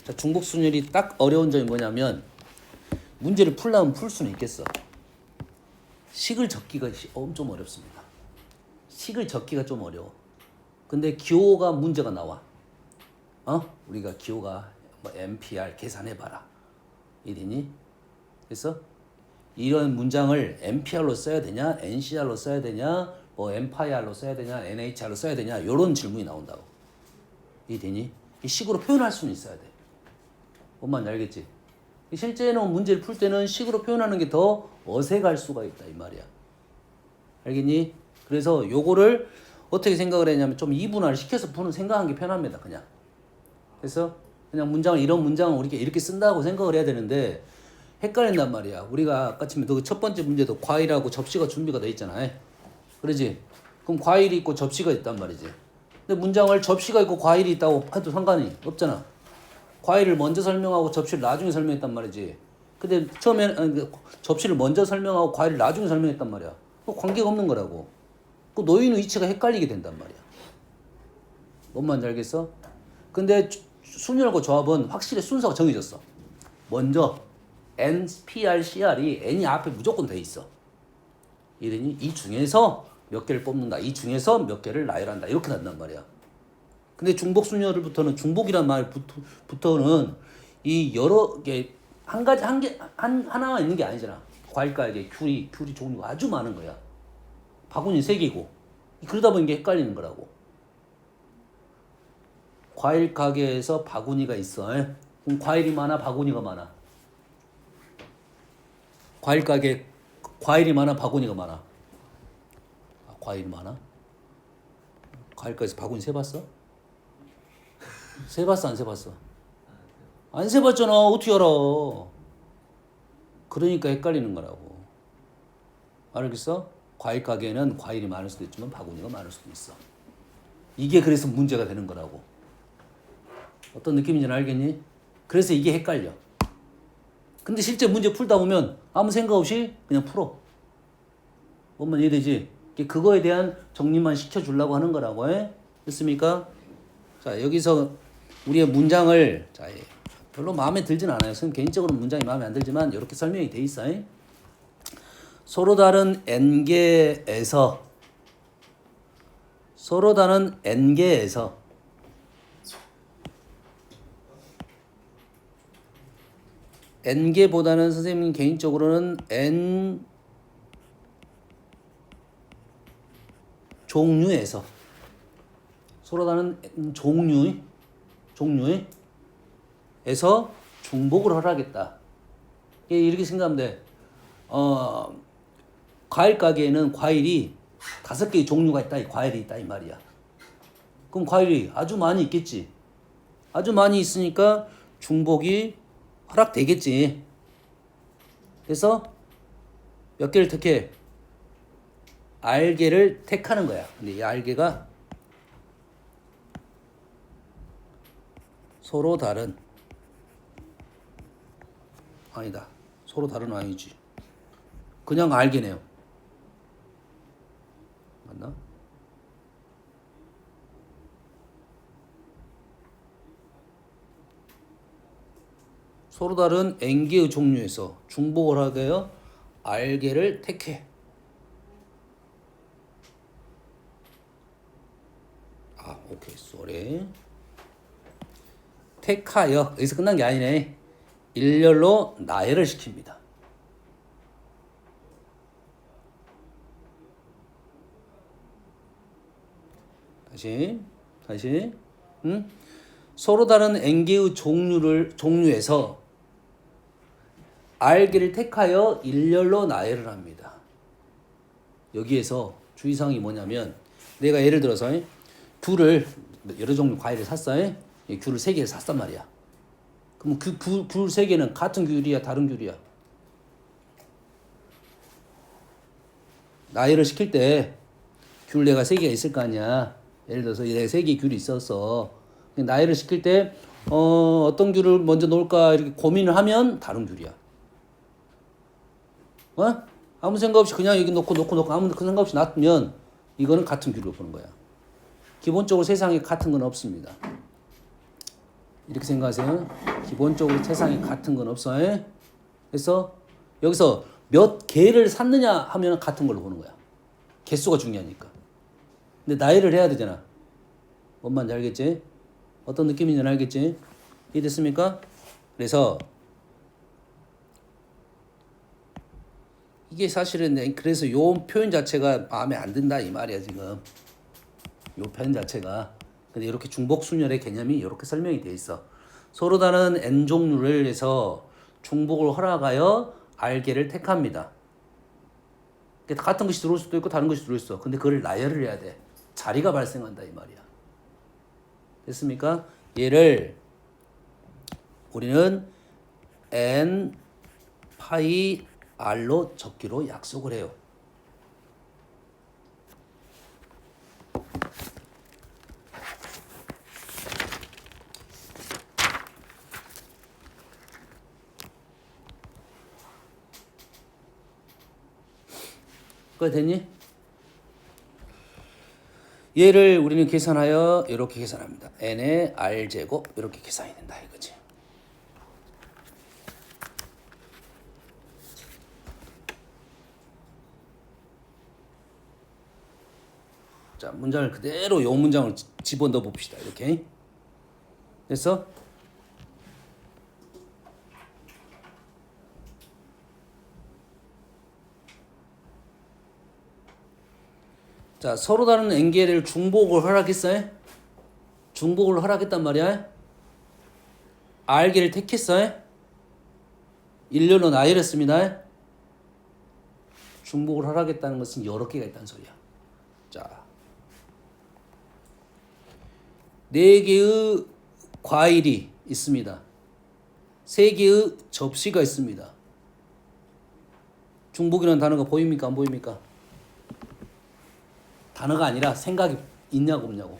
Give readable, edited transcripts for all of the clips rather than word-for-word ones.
자, 중복순열이 딱 어려운 점이 뭐냐면 문제를 풀려면 풀 수는 있겠어. 식을 적기가 엄청 어렵습니다. 식을 적기가 좀 어려워. 근데 기호가 문제가 나와. 우리가 기호가 뭐 MPR 계산해봐라. 이랬니? 그래서 이런 문장을 MPR로 써야 되냐, NCR로 써야 되냐, 뭐 MPIR로 써야 되냐, NHR로 써야 되냐, 이런 질문이 나온다고. 이랬니? 이 식으로 표현할 수는 있어야 돼. 뭔 말인지 알겠지? 실제는 문제를 풀 때는 식으로 표현하는 게 더 어색할 수가 있다 이 말이야. 알겠니? 그래서 요거를 어떻게 생각을 했냐면 좀 이분화를 시켜서 푸는 생각하는 게 편합니다. 그냥. 그래서 그냥 문장을 이런 문장을 우리가 이렇게 쓴다고 생각을 해야 되는데 헷갈린단 말이야. 우리가 아까 처음에 첫 번째 문제도 과일하고 접시가 준비가 돼 있잖아. 그러지? 그럼 과일이 있고 접시가 있단 말이지. 근데 문장을 접시가 있고 과일이 있다고 해도 상관이 없잖아. 과일을 먼저 설명하고 접시를 나중에 설명했단 말이지. 근데 처음에는 접시를 먼저 설명하고 과일을 나중에 설명했단 말이야. 그 관계가 없는 거라고. 그 놓이는 위치가 헷갈리게 된단 말이야. 뭔 말인지 알겠어? 근데 순열과 조합은 확실히 순서가 정해졌어. 먼저 N, PR, CR이 N이 앞에 무조건 돼 있어. 이러니 이 중에서 몇 개를 뽑는다. 이 중에서 몇 개를 나열한다. 이렇게 된단 말이야. 근데 중복 순열부터는 중복이란 말부터는 이 여러 개 하나가 있는 게 아니잖아. 과일가게 귤이 종류가 아주 많은 거야. 바구니 3개고 그러다 보니 이게 헷갈리는 거라고. 과일 가게에서 바구니가 있어. 그럼 과일이 많아, 바구니가 많아. 과일 가게 과일이 많아, 바구니가 많아. 과일이 많아? 과일 가게에서 바구니 세봤어? 세봤어, 안 세봤어? 안 세봤잖아. 어떻게 알아? 그러니까 헷갈리는 거라고. 알겠어? 과일 가게에는 과일이 많을 수도 있지만 바구니가 많을 수도 있어. 이게 그래서 문제가 되는 거라고. 어떤 느낌인지 알겠니? 그래서 이게 헷갈려. 근데 실제 문제 풀다 보면 아무 생각 없이 그냥 풀어. 뭔 이해되지? 그거에 대한 정리만 시켜주려고 하는 거라고. 됐습니까? 자, 여기서 우리의 문장을 자, 별로 마음에 들진 않아요. 저는 개인적으로 문장이 마음에 안 들지만 이렇게 설명이 돼 있어. 서로 다른 n개에서 n개보다는 선생님 개인적으로는 n 종류에서 서로 다른 종류에서 중복을 허락했다. 이렇게 생각하면 돼. 과일 가게에는 과일이 5개의 종류가 있다. 과일이 있다 이 말이야. 그럼 과일이 아주 많이 있겠지. 아주 많이 있으니까 중복이 허락되겠지. 그래서 몇 개를 택해? R개를 택하는 거야. 근데 이 R개가 서로 다른 아니다. 서로 다른 아니지. 그냥 R개네요. 맞나? 서로 다른 N개의 종류에서 중복을 하게 하여 R개를 택해. 오케이, 쏘리. 택하여, 여기서 끝난 게 아니네. 일렬로 나열을 시킵니다. 다시. 서로 다른 N개의 종류에서 R개를 택하여 일렬로 나열을 합니다. 여기에서 주의사항이 뭐냐면 내가 예를 들어서 귤을 여러 종류 과일을 샀어. 귤을 3개를 샀단 말이야. 그럼 귤 3개는 같은 귤이야, 다른 귤이야? 나열을 시킬 때 귤 내가 3개가 있을 거 아니야. 예를 들어서 내가 3개의 귤이 있었어. 나열을 시킬 때 어떤 귤을 먼저 놓을까 이렇게 고민을 하면 다른 귤이야. 아무 생각 없이 그냥 여기 놓고 아무 생각 없이 놔두면 이거는 같은 귤로 보는 거야. 기본적으로 세상에 같은 건 없습니다. 이렇게 생각하세요. 기본적으로 세상에 같은 건 없어. 에? 그래서 여기서 몇 개를 샀느냐 하면 같은 걸로 보는 거야. 개수가 중요하니까. 근데 나열을 해야 되잖아. 뭔 말인지 알겠지? 어떤 느낌인지 알겠지? 이해됐습니까? 그래서 이게 사실은 그래서 요 표현 자체가 마음에 안 든다 이 말이야 지금. 요 표현 자체가. 근데 이렇게 중복순열의 개념이 이렇게 설명이 돼 있어. 서로 다른 n 종류를 해서 중복을 허락하여 알게를 택합니다. 같은 것이 들어올 수도 있고 다른 것이 들어올 수 있어. 근데 그걸 나열을 해야 돼. 자리가 발생한다 이 말이야. 됐습니까? 얘를 우리는 n 파이 r로 적기로 약속을 해요. 그거 됐니? 얘를 우리는 계산하여 이렇게 계산합니다. n의 r제곱 이렇게 계산이 된다 이거지. 자, 문장을 그대로 요 문장을 집어넣어 봅시다. 이렇게. 됐어? 자, 서로 다른 n개를 중복을 허락했어요? 중복을 허락했단 말이야. r개를 택했어요? 일렬로 나열했습니다. 중복을 허락했다는 것은 여러 개가 있다는 소리야. 자, 4개의 과일이 있습니다. 3개의 접시가 있습니다. 중복이라는 단어가 보입니까? 안 보입니까? 단어가 아니라 생각이 있냐고 없냐고.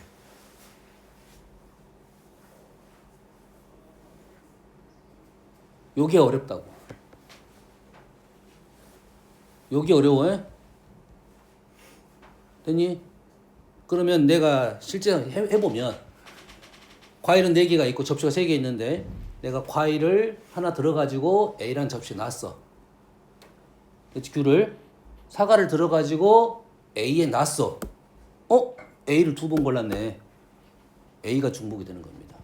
요게 어렵다고. 요게 어려워? 됐니? 그러면 내가 실제 해보면 과일은 4개가 있고 접시가 3개 있는데 내가 과일을 하나 들어가지고 A라는 접시에 놨어. 귤을 사과를 들어가지고 A에 놨어. A를 2번 골랐네. A가 중복이 되는 겁니다.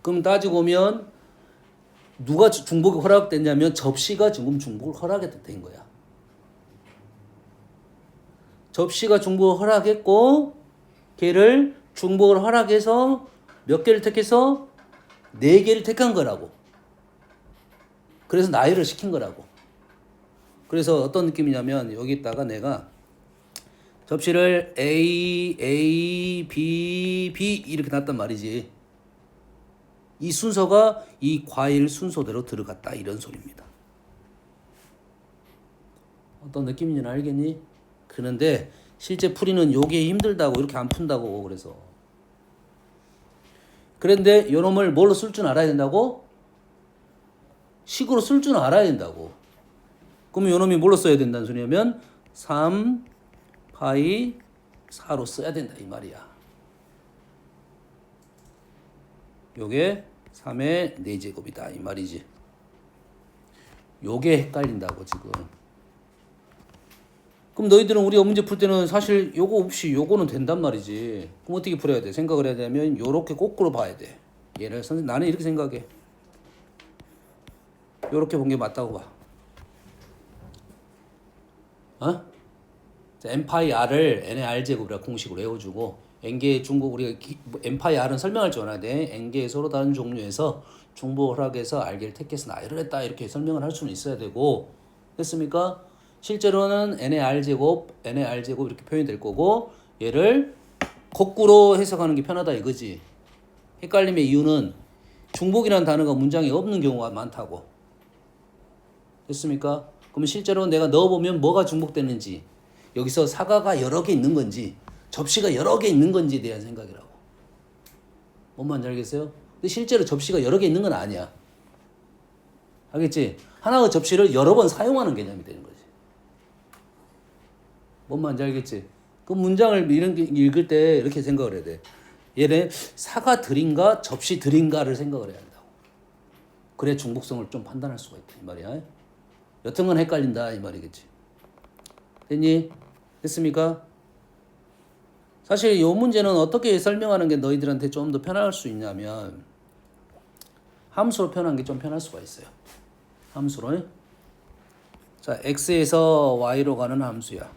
그럼 따지고 보면 누가 중복이 허락됐냐면 접시가 지금 중복을 허락된 거야. 접시가 중복을 허락했고 걔를 중복을 허락해서 몇 개를 택해서 4개를 택한 거라고. 그래서 나열을 시킨 거라고. 그래서 어떤 느낌이냐면 여기다가 내가 접시를 A, A, B, B 이렇게 놨단 말이지. 이 순서가 이 과일 순서대로 들어갔다 이런 소리입니다. 어떤 느낌인지는 알겠니? 그런데 실제 풀이는 요게 힘들다고 이렇게 안 푼다고 그래서. 그런데 요놈을 뭘로 쓸 줄 알아야 된다고? 식으로 쓸 줄 알아야 된다고. 그러면 요놈이 뭘로 써야 된다는 소리냐면 3 파이 4로 써야 된다 이 말이야. 요게 3의 4제곱이다 이 말이지. 요게 헷갈린다고 지금. 그럼 너희들은 우리가 문제 풀 때는 사실 요거 없이 요거는 된단 말이지. 그럼 어떻게 풀어야 돼? 생각을 해야 되면 요렇게 거꾸로 봐야 돼. 얘를 선생님 나는 이렇게 생각해. 요렇게 본 게 맞다고 봐. 자, n파이 r을 n의 r제곱이라 공식으로 외워주고 n개의 중복 우리가 n파이 r은 설명할 줄 알아야 돼. n개의 서로 다른 종류에서 중복 허락해서 r개를 택해서 나열을 했다 이렇게 설명을 할 수는 있어야 되고. 됐습니까? 실제로는 n의 r제곱 이렇게 표현이 될 거고 얘를 거꾸로 해석하는 게 편하다 이거지. 헷갈림의 이유는 중복이라는 단어가 문장에 없는 경우가 많다고. 됐습니까? 그러면 실제로 내가 넣어보면 뭐가 중복되는지 여기서 사과가 여러 개 있는 건지 접시가 여러 개 있는 건지에 대한 생각이라고. 뭔 말인지 알겠어요? 근데 실제로 접시가 여러 개 있는 건 아니야. 알겠지? 하나의 접시를 여러 번 사용하는 개념이 되는 거지. 뭔 말인지 알겠지? 그 문장을 읽을 때 이렇게 생각을 해야 돼. 얘네 사가 들인가 접시 들인가를 생각을 해야 한다고. 그래 중복성을 좀 판단할 수가 있다 이 말이야. 여튼간 헷갈린다 이 말이겠지. 됐니? 됐습니까? 사실 이 문제는 어떻게 설명하는 게 너희들한테 좀 더 편할 수 있냐면 함수로 표현하는 게 좀 편할 수가 있어요. 함수로. 자, x에서 y로 가는 함수야.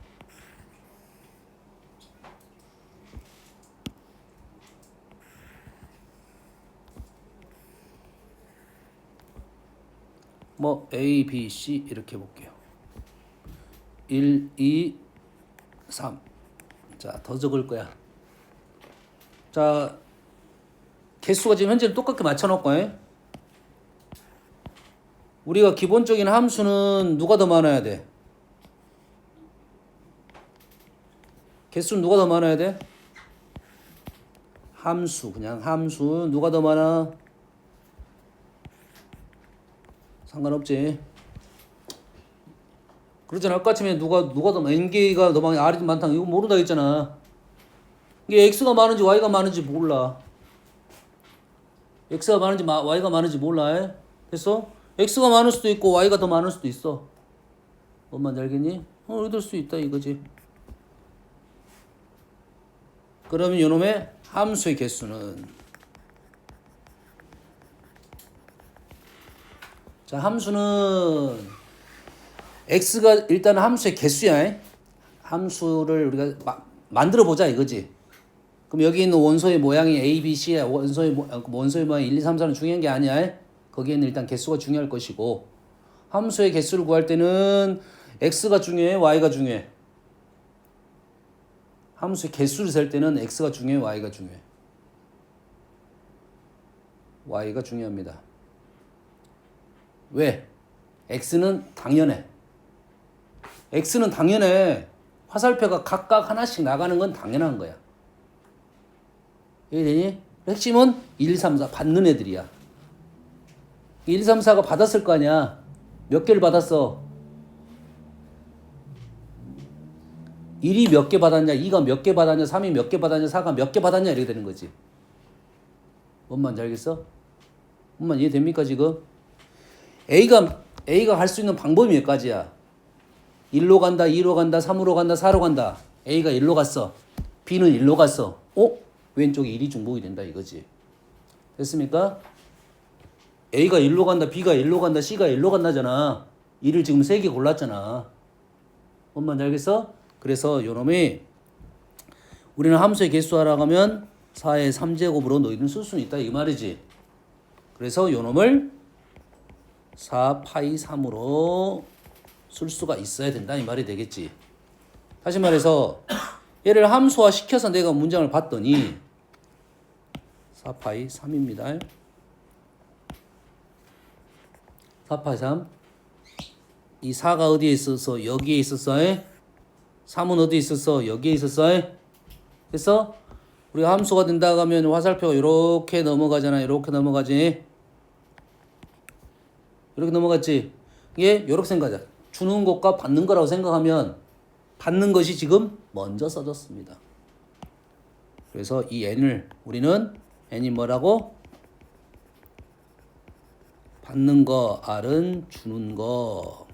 뭐 a, b, c 이렇게 볼게요. 1, 2, 3. 자, 더 적을 거야. 자, 개수가 지금 현재 똑같게 맞춰놓고 우리가 기본적인 함수는 누가 더 많아야 돼? 개수는 누가 더 많아야 돼? 함수, 그냥 함수. 누가 더 많아? 상관없지. 그러잖아. 아까 아침에 누가 더 n개가 더 많아, r이 많다. 이거 모른다 했잖아. 이게 x가 많은지 y가 많은지 몰라. x가 많은지 y가 많은지 몰라. 됐어? x가 많을 수도 있고 y가 더 많을 수도 있어. 뭔 말인지 알겠니? 얻을 수 있다 이거지. 그러면 이놈의 함수의 개수는, 자, 함수는 x가 일단 함수의 개수야. 함수를 우리가 만들어 보자 이거지. 그럼 여기 있는 원소의 모양이 a, b, c야. 원소의 모양이 1, 2, 3, 4는 중요한 게 아니야. 거기에는 일단 개수가 중요할 것이고, 함수의 개수를 구할 때는 x가 중요해, y가 중요해. 함수의 개수를 셀 때는 x가 중요해, y가 중요해. y가 중요합니다. 왜? x는 당연해. x는 당연해. 화살표가 각각 하나씩 나가는 건 당연한 거야. 이해되니? 핵심은 1, 2, 3, 4 받는 애들이야. 1, 2, 3, 4가 받았을 거 아니야. 몇 개를 받았어? 1이 몇 개 받았냐, 2가 몇 개 받았냐, 3이 몇 개 받았냐, 4가 몇 개 받았냐 이렇게 되는 거지. 뭔 말인지 알겠어? 뭔 말 이해됩니까 지금? A가 갈 수 있는 방법이 몇 가지야? 1로 간다, 2로 간다, 3으로 간다, 4로 간다. A가 1로 갔어. B는 1로 갔어. 왼쪽에 1이 중복이 된다 이거지. 됐습니까? A가 1로 간다, B가 1로 간다, C가 1로 간다잖아. 1을 지금 3개 골랐잖아. 뭔 말인지 알겠어? 그래서 요놈이 우리는 함수의 개수하라고 하면 4의 3제곱으로 너희는 쓸 수는 있다 이 말이지. 그래서 요놈을 4파이 3으로 쓸 수가 있어야 된다 이 말이 되겠지. 다시 말해서 얘를 함수화 시켜서 내가 문장을 봤더니 4파이 3입니다. 4파이 3. 이 4가 어디에 있어서? 여기에 있었어. 3은 어디에 있었어? 여기에 있었어. 그래서 우리가 함수가 된다고 하면 화살표가 이렇게 넘어가잖아. 이렇게 넘어가지. 이렇게 넘어갔지. 이게 이렇게 생각하자. 주는 것과 받는 거라고 생각하면 받는 것이 지금 먼저 써졌습니다. 그래서 이 n을 우리는 n이 뭐라고? 받는 거 r은 주는 거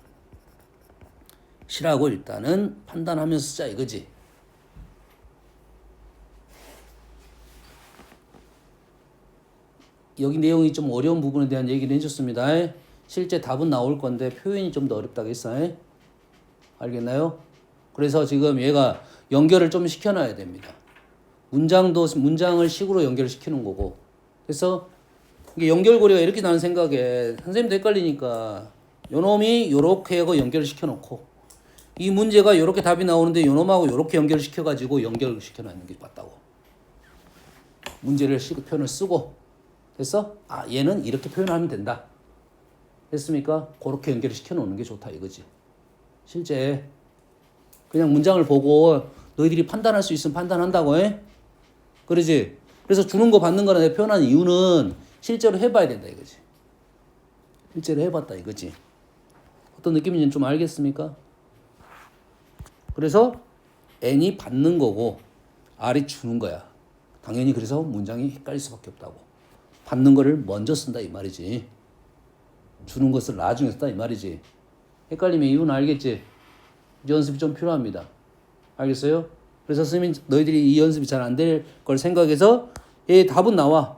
시라고 일단은 판단하면서 쓰자 이거지. 여기 내용이 좀 어려운 부분에 대한 얘기를 해줬습니다. 실제 답은 나올 건데 표현이 좀 더 어렵다고 했어요. 알겠나요? 그래서 지금 얘가 연결을 좀 시켜놔야 됩니다. 문장을 식으로 연결을 시키는 거고. 그래서 이게 연결고리가 이렇게 나는 생각에 선생님도 헷갈리니까 요놈이 요렇게 하고 연결을 시켜놓고 이 문제가 요렇게 답이 나오는데 요놈하고 요렇게 연결을 시켜가지고 연결을 시켜놓는 게 맞다고. 문제를 표현을 쓰고 됐어? 얘는 이렇게 표현하면 된다. 됐습니까? 그렇게 연결을 시켜놓는 게 좋다 이거지. 실제 그냥 문장을 보고 너희들이 판단할 수 있으면 판단한다고 해? 그러지? 그래서 주는 거 받는 거나 내가 표현하는 이유는 실제로 해봐야 된다 이거지. 실제로 해봤다 이거지. 어떤 느낌인지 좀 알겠습니까? 그래서 n이 받는 거고 r이 주는 거야. 당연히 그래서 문장이 헷갈릴 수밖에 없다고. 받는 거를 먼저 쓴다 이 말이지. 주는 것을 나중에 쓴다 이 말이지. 헷갈리면 이유는 알겠지? 연습이 좀 필요합니다. 알겠어요? 그래서 선생님 너희들이 이 연습이 잘 안 될 걸 생각해서 얘 답은 나와.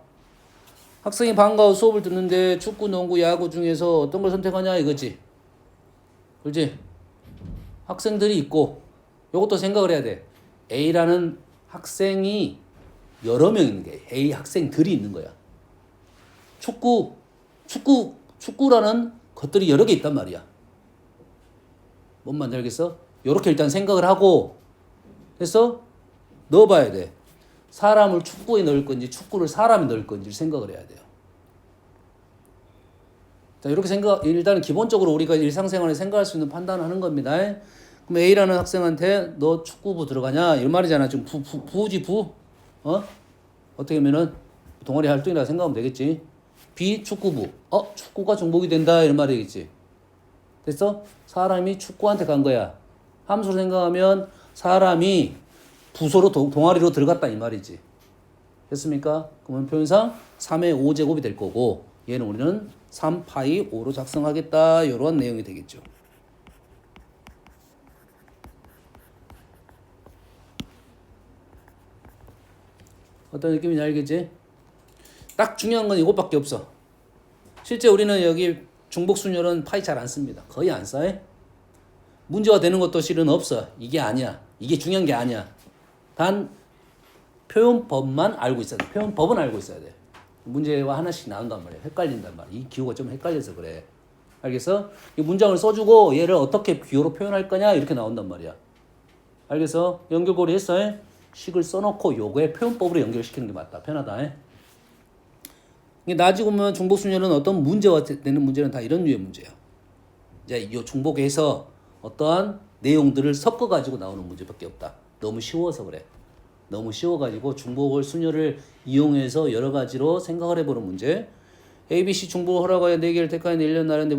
학생이 방과 후 수업을 듣는데 축구, 농구, 야구 중에서 어떤 걸 선택하냐 이거지. 그렇지? 학생들이 있고 이것도 생각을 해야 돼. A라는 학생이 여러 명 있는 게 A 학생들이 있는 거야. 축구라는 것들이 여러 개 있단 말이야. 뭔 말인지 알겠어? 요렇게 일단 생각을 하고 그래서 넣어봐야 돼. 사람을 축구에 넣을 건지 축구를 사람에 넣을 건지 생각을 해야 돼요. 자, 이렇게 일단은 기본적으로 우리가 일상생활에 생각할 수 있는 판단을 하는 겁니다. 그럼 A라는 학생한테 너 축구부 들어가냐? 이런 말이잖아. 지금 부지 부? 어떻게 하면은 동아리 활동이라 생각하면 되겠지. B 축구부. 축구가 종목이 된다. 이런 말이겠지. 됐어? 사람이 축구한테 간 거야. 함수로 생각하면 사람이 부서로 동아리로 들어갔다 이 말이지. 됐습니까? 그러면 표현상 3의 5제곱이 될 거고 얘는 우리는 3파이 5로 작성하겠다. 이런 내용이 되겠죠. 어떤 느낌인지 알겠지? 딱 중요한 건 이것밖에 없어. 실제 우리는 여기 중복순열은 파이 잘 안 씁니다. 거의 안 써. 문제가 되는 것도 실은 없어. 이게 아니야. 이게 중요한 게 아니야. 단 표현법만 알고 있어야 돼. 표현법은 알고 있어야 돼. 문제와 하나씩 나온단 말이야. 헷갈린단 말이야. 이 기호가 좀 헷갈려서 그래. 알겠어? 이 문장을 써주고 얘를 어떻게 비호로 표현할 거냐 이렇게 나온단 말이야. 알겠어? 연결고리 했어? 식을 써놓고 요거의 표현법으로 연결시키는 게 맞다. 편하다. 나지고 보면 중복순열은 어떤 문제가 되는 문제는 다 이런 류의 문제야. 이제 이 중복에서 어떠한 내용들을 섞어가지고 나오는 문제밖에 없다. 너무 쉬워서 그래. 너무 쉬워가지고 중복을 순열을 이용해서 여러 가지로 생각을 해보는 문제. ABC 중복을 허락하여 4개를 택하여 1년 나는데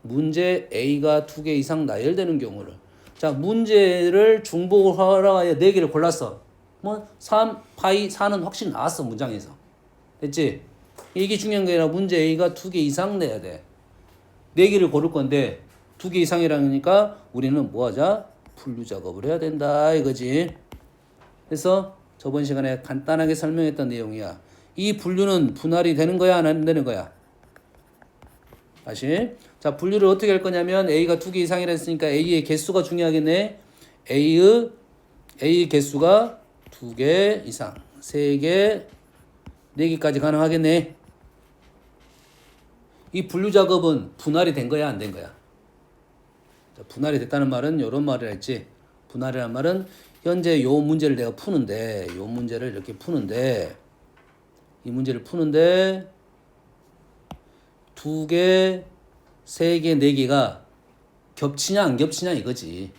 문제 A가 2개 이상 나열되는 경우를. 자, 문제를 중복을 허락하여 4개를 골랐어. 3파이 4는 확실히 나왔어 문장에서. 됐지? 이게 중요한 게 아니라 문제 A가 2개 이상 내야 돼. 4개를 고를 건데 2개 이상이라니까 우리는 뭐 하자? 분류 작업을 해야 된다 이거지. 그래서 저번 시간에 간단하게 설명했던 내용이야. 이 분류는 분할이 되는 거야 안 되는 거야? 다시. 자, 분류를 어떻게 할 거냐면 A가 2개 이상이라 했으니까 A의 개수가 중요하겠네. A의 개수가 2개 이상, 3개, 4개까지 가능하겠네. 이 분류 작업은 분할이 된 거야 안 된 거야? 자, 분할이 됐다는 말은 이런 말을 했지. 분할이라는 말은 현재 요 문제를 내가 푸는데 요 문제를 이렇게 푸는데 이 문제를 푸는데 2개, 3개, 4개가 겹치냐 안 겹치냐 이거지.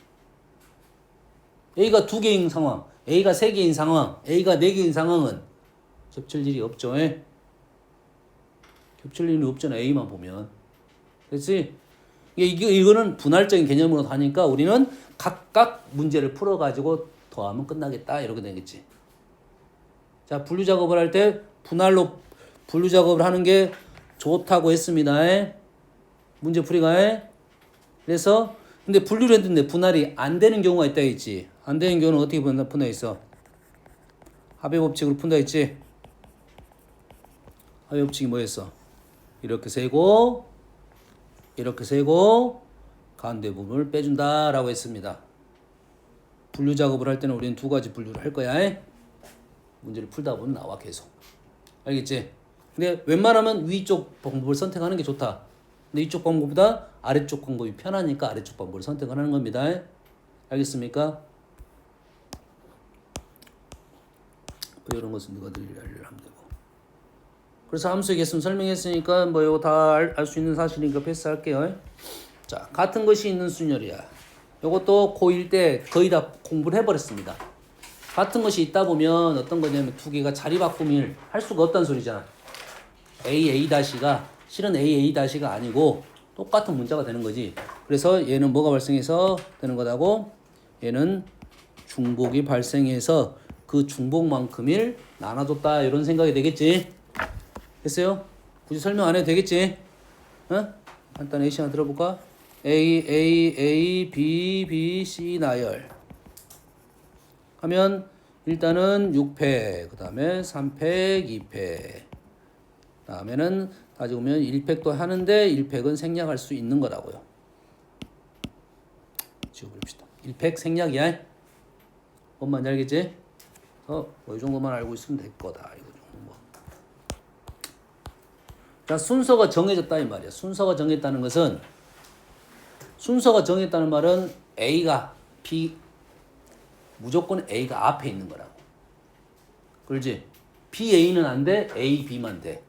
A가 2개인 상황, A가 3개인 상황, A가 4개인 상황은 겹칠 일이 없죠. 겹칠 일이 없잖아. A만 보면. 그렇지? 이거는 분할적인 개념으로 하니까 우리는 각각 문제를 풀어가지고 더하면 끝나겠다. 이렇게 되겠지. 자, 분류 작업을 할 때 분할로 분류 작업을 하는 게 좋다고 했습니다. 문제 풀이가. 그래서 근데 분류를 했는데 분할이 안 되는 경우가 있다 했지. 안 되는 경우는 어떻게 푼다 했어? 합의 법칙으로 푼다 했지. 합의 법칙이 뭐였어? 이렇게 세고 이렇게 세고 가운데 부분을 빼준다라고 했습니다. 분류 작업을 할 때는 우리는 2가지 분류를 할 거야. 문제를 풀다 보면 나와 계속. 알겠지? 근데 웬만하면 위쪽 방법을 선택하는 게 좋다. 근데 이쪽 방법보다 아래쪽 방법이 편하니까 아래쪽 방법을 선택을 하는 겁니다. 알겠습니까? 이런 것은 누가 늘 알려면 되고. 그래서 함수의 개수는 설명했으니까 뭐 이거 다 알 수 있는 사실이니까 패스할게요. 자, 같은 것이 있는 순열이야. 이것도 고1 때 거의 다 공부를 해버렸습니다. 같은 것이 있다 보면 어떤 거냐면 2개가 자리 바꿈을 할 수가 없다는 소리잖아. AA-가 실은 AA-가 아니고 똑같은 문자가 되는 거지. 그래서 얘는 뭐가 발생해서 되는 거다고? 얘는 중복이 발생해서 그 중복만큼을 나눠줬다 이런 생각이 되겠지. 됐어요? 굳이 설명 안 해도 되겠지. 어? 간단히 A씨 하나 들어볼까? A, B, B, C 나열 하면 일단은 6팩, 그 다음에 3팩, 2팩, 다음에는 따지고 보면 1팩도 하는데 1팩은 생략할 수 있는 거라고요. 지워버립시다. 1팩 생략이야. 뭔 말인지 알겠지? 이 정도만 알고 있으면 될 거다. 이거 정도 뭐. 자, 순서가 정해졌다 이 말이야. 순서가 정했다는 것은 순서가 정했다는 말은 A가 B 무조건 A가 앞에 있는 거라고. 그렇지? BA는 안 돼. A, B만 돼.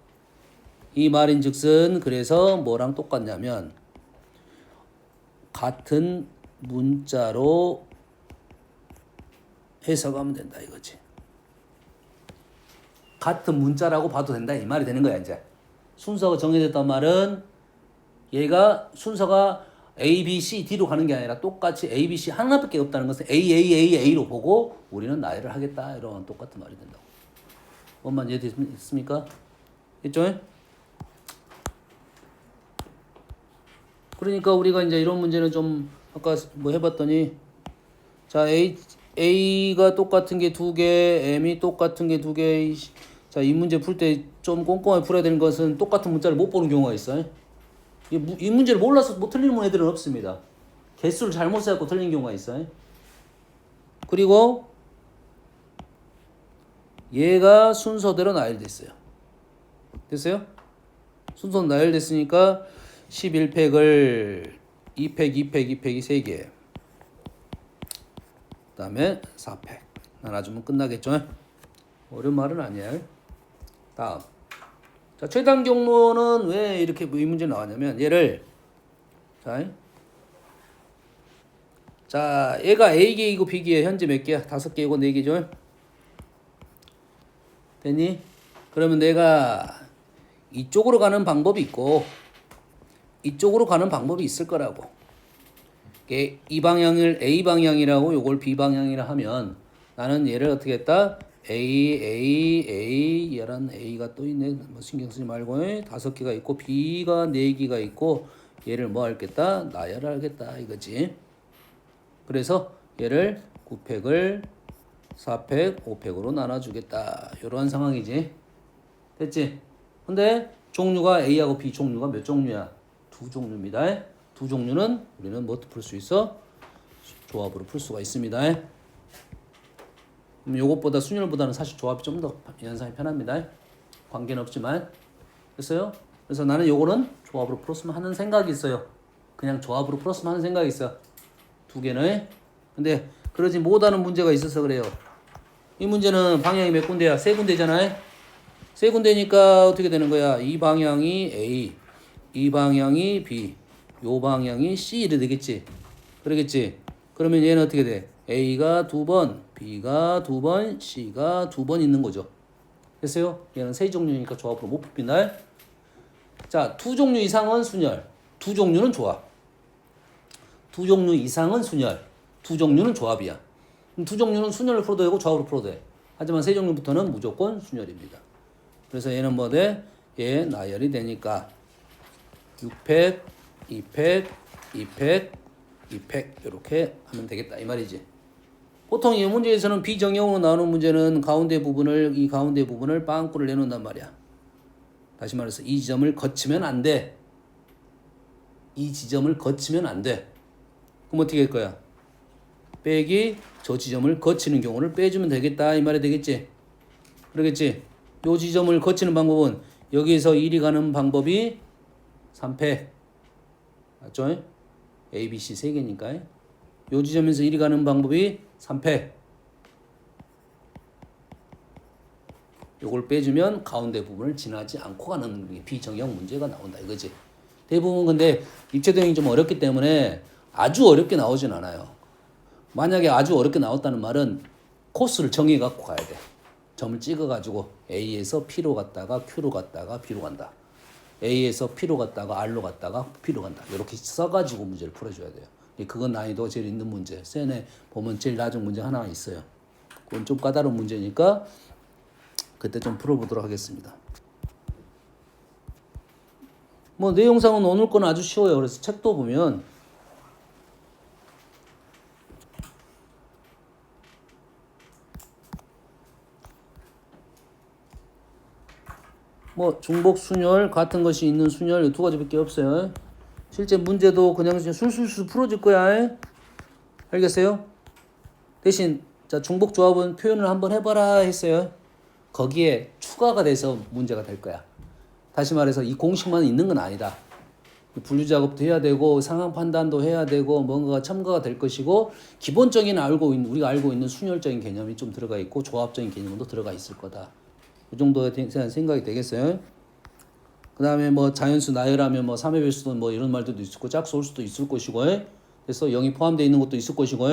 이 말인즉슨 그래서 뭐랑 똑같냐면 같은 문자로 해석하면 된다 이거지. 같은 문자라고 봐도 된다 이 말이 되는 거야 이제. 순서가 정해졌단 말은 얘가 순서가 A, B, C, D로 가는 게 아니라 똑같이 A, B, C 하나밖에 없다는 것은 A로 보고 우리는 나열을 하겠다 이런 똑같은 말이 된다고. 뭔만 이해됐습니까? 됐죠? 그러니까 우리가 이제 이런 문제는 좀 아까 뭐 해봤더니 자 A가 똑같은 게 2개, M이 똑같은 게 2개. 자, 이 문제 풀 때 좀 꼼꼼하게 풀어야 되는 것은 똑같은 문자를 못 보는 경우가 있어요. 이 문제를 몰라서 못 틀리는 애들은 없습니다. 개수를 잘못 세갖고 틀린 경우가 있어요. 그리고 얘가 순서대로 나열됐어요. 됐어요? 순서 나열됐으니까 11팩을 2팩, 2팩이 3개. 그 다음에 4팩. 나눠주면 끝나겠죠? 어려운 말은 아니에요. 다음. 자, 최단 경로는 왜 이렇게 이 문제 나왔냐면 얘를 자, 얘가 A개이고 B개 현재 몇 개야? 5개이고 4개죠? 됐니? 그러면 내가 이쪽으로 가는 방법이 있고 이쪽으로 가는 방법이 있을 거라고. 이 방향을 A 방향이라고 요걸 B 방향이라 하면 나는 얘를 어떻게 했다? A 얘란 A가 또 있네. 뭐 신경 쓰지 말고 5개가 있고 B가 4개가 있고 얘를 뭐 할겠다? 나열하겠다 이거지. 그래서 얘를 9팩을 4팩, 5팩으로 나눠주겠다. 이러한 상황이지. 됐지? 근데 종류가 A하고 B 종류가 몇 종류야? 2종류입니다. 2종류는 우리는 뭐 풀 수 있어? 조합으로 풀 수가 있습니다. 그럼 요것보다 순열보다는 사실 조합이 좀 더 연상이 편합니다. 관계는 없지만. 됐어요? 그래서 나는 요거는 조합으로 풀었으면 하는 생각이 있어요. 그냥 조합으로 풀었으면 하는 생각이 있어. 2개는. 근데 그러지 못하는 문제가 있어서 그래요. 이 문제는 방향이 몇 군데야? 3군데잖아요. 3군데니까 어떻게 되는 거야? 이 방향이 A, 이 방향이 B, 요 방향이 C 이래 되겠지. 그러겠지. 그러면 얘는 어떻게 돼? A가 2번, B가 2번, C가 2번 있는 거죠. 됐어요? 얘는 3종류니까 조합으로 못 풉니다. 자, 2종류 이상은 순열, 2종류는 조합. 2종류 이상은 순열, 2종류는 조합이야. 2종류는 순열로 풀어도 되고 조합으로 풀어도 돼. 하지만 3종류부터는 무조건 순열입니다. 그래서 얘는 뭐 돼? 얘 나열이 되니까 6팩, 2팩, 2팩, 2팩 이렇게 하면 되겠다 이 말이지. 보통 이 문제에서는 비정형으로 나오는 문제는 이 가운데 부분을 빵꾸를 내놓는단 말이야. 다시 말해서 이 지점을 거치면 안 돼. 이 지점을 거치면 안 돼. 그럼 어떻게 할 거야? 빼기 저 지점을 거치는 경우를 빼주면 되겠다 이 말이 되겠지. 그러겠지. 요 지점을 거치는 방법은 여기에서 1이 가는 방법이 3팩 맞죠? A, B, C 3개니까 요 지점에서 1이 가는 방법이 3팩. 요걸 빼주면 가운데 부분을 지나지 않고 가는 비정형 문제가 나온다 이거지. 대부분 근데 입체도형이 좀 어렵기 때문에 아주 어렵게 나오진 않아요. 만약에 아주 어렵게 나왔다는 말은 코스를 정해 갖고 가야 돼. 점을 찍어 가지고 A에서 P로 갔다가 Q로 갔다가 B로 간다. A에서 P로 갔다가 R로 갔다가 P로 간다. 이렇게 써가지고 문제를 풀어줘야 돼요. 그건 난이도가 제일 있는 문제. 센에 보면 제일 낮은 문제 하나 있어요. 이건 좀 까다로운 문제니까 그때 좀 풀어보도록 하겠습니다. 뭐 내용상은 오늘 건 아주 쉬워요. 그래서 책도 보면 뭐 중복 순열 같은 것이 있는 순열 이 두 가지밖에 없어요. 실제 문제도 그냥 술술술 풀어질 거야. 알겠어요? 대신 자 중복 조합은 표현을 한번 해봐라 했어요. 거기에 추가가 돼서 문제가 될 거야. 다시 말해서 이 공식만 있는 건 아니다. 분류 작업도 해야 되고 상황 판단도 해야 되고 뭔가가 첨가가 될 것이고 기본적인 우리가 알고 있는 순열적인 개념이 좀 들어가 있고 조합적인 개념도 들어가 있을 거다. 이 정도의 생각이 되겠어요. 그 다음에 뭐 자연수 나열하면 뭐 3의 배수도 뭐 이런 말들도 있고 짝수 올 수도 있을 것이고 그래서 0이 포함되어 있는 것도 있을 것이고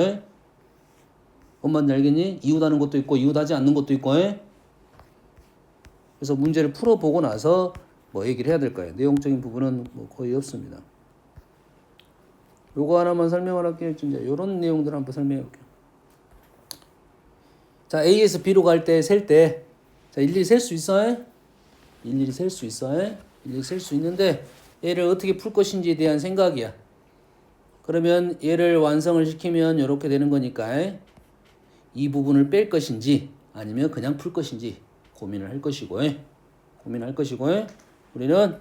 엄마는 알겠니? 이웃하는 것도 있고 이웃하지 않는 것도 있고 그래서 문제를 풀어보고 나서 뭐 얘기를 해야 될 거예요. 내용적인 부분은 뭐 거의 없습니다. 요거 하나만 설명을 할게요. 이제 요런 내용들 한번 설명해 볼게요. 자, A에서 B로 갈 때 셀 때 자, 일일이 셀 수 있어요? 일일이 셀 수 있어요? 일일이 셀 수 있는데 얘를 어떻게 풀 것인지에 대한 생각이야. 그러면 얘를 완성을 시키면 이렇게 되는 거니까 이 부분을 뺄 것인지 아니면 그냥 풀 것인지 고민을 할 것이고 우리는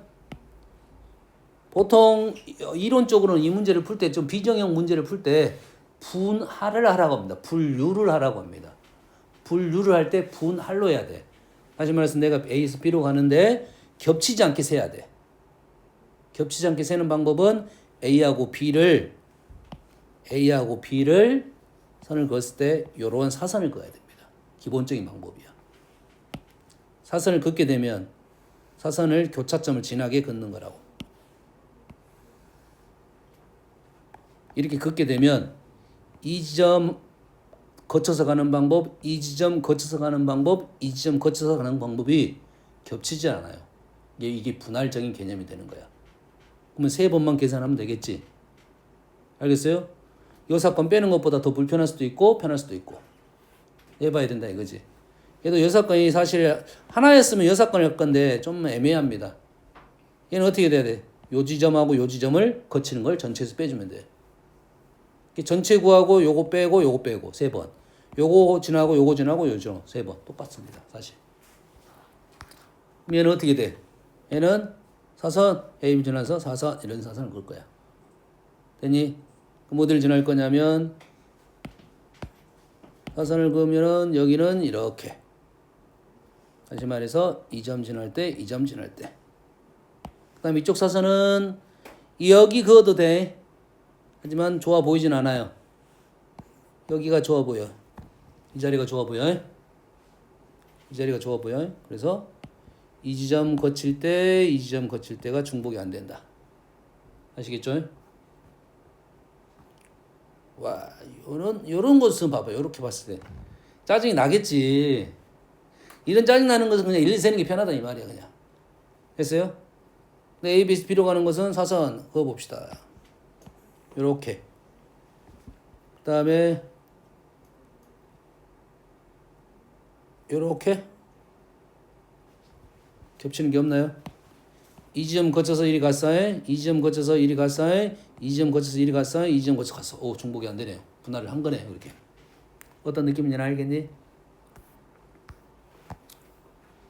보통 이론적으로는 이 문제를 풀 때 좀 비정형 문제를 풀 때 분할을 하라고 합니다. 분류를 하라고 합니다. 분류를 할 때 분할로 해야 돼. 다시 말해서 내가 A에서 B로 가는데 겹치지 않게 세야 돼. 겹치지 않게 세는 방법은 A하고 B를 선을 그었을 때 이런 사선을 그어야 됩니다. 기본적인 방법이야. 사선을 긋게 되면 사선을 교차점을 지나게 긋는 거라고. 이렇게 긋게 되면 이 지점 거쳐서 가는 방법, 이 지점 거쳐서 가는 방법, 이 지점 거쳐서 가는 방법이 겹치지 않아요. 이게 분할적인 개념이 되는 거야. 그러면 3번만 계산하면 되겠지. 알겠어요? 이 사건 빼는 것보다 더 불편할 수도 있고 편할 수도 있고 해봐야 된다 이거지. 얘도 이 사건이 사실 하나였으면 이 사건일 건데 좀 애매합니다. 얘는 어떻게 돼야 돼? 요 지점하고 요 지점을 거치는 걸 전체에서 빼주면 돼. 전체 구하고 요거 빼고 3번. 요거 지나고 요거 지나고 요죠 3번. 똑같습니다. 사실. 얘는 어떻게 돼? 얘는 사선 A 지나서 사선 이런 사선을 그을 거야. 됐니? 그럼 어디를 지날 거냐면 사선을 그으면은 여기는 이렇게. 다시 말해서 2점 지날 때 2점 지날 때. 그 다음 이쪽 사선은 여기 그어도 돼. 하지만 좋아 보이진 않아요. 여기가 좋아 보여. 이 자리가 좋아 보여. 이 자리가 좋아 보여. 그래서 이 지점 거칠 때, 이 지점 거칠 때가 중복이 안 된다. 아시겠죠? 와, 요런 것은 봐봐요. 요렇게 봤을 때. 짜증이 나겠지. 이런 짜증 나는 것은 그냥 일일이 세는 게 편하다 이 말이야, 그냥. 됐어요? 근데 A, B, B로 가는 것은 사선 그어 봅시다. 요렇게. 그 다음에 요렇게 겹치는 게 없나요? 이 지점 거쳐서 이리 갔어요. 이 지점 거쳐서 이리 갔어요. 이 지점 거쳐서 이리 갔어요. 이 지점 거쳐서 갔어. 오, 중복이 안 되네요. 분할을 한 거네, 그렇게. 어떤 느낌인지 알겠니?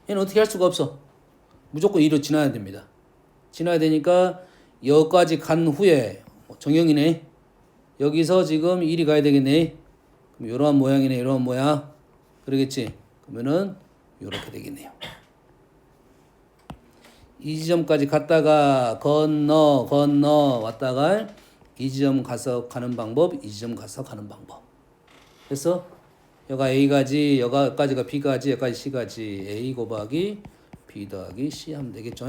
얘는 어떻게 할 수가 없어. 무조건 이리로 지나야 됩니다. 지나야 되니까 여기까지 간 후에 정형이네. 여기서 지금 이리 가야 되겠네. 그럼 이러한 모양이네. 이러한 모양. 그러겠지. 그러면은 이렇게 되겠네요. 이 지점까지 갔다가 건너 왔다가 이 지점 가서 가는 방법, 이 지점 가서 가는 방법. 그래서 여가 A가지, 여기까지가 B가지, 여기까지 C가지. A 곱하기 B 더하기 C 하면 되겠죠.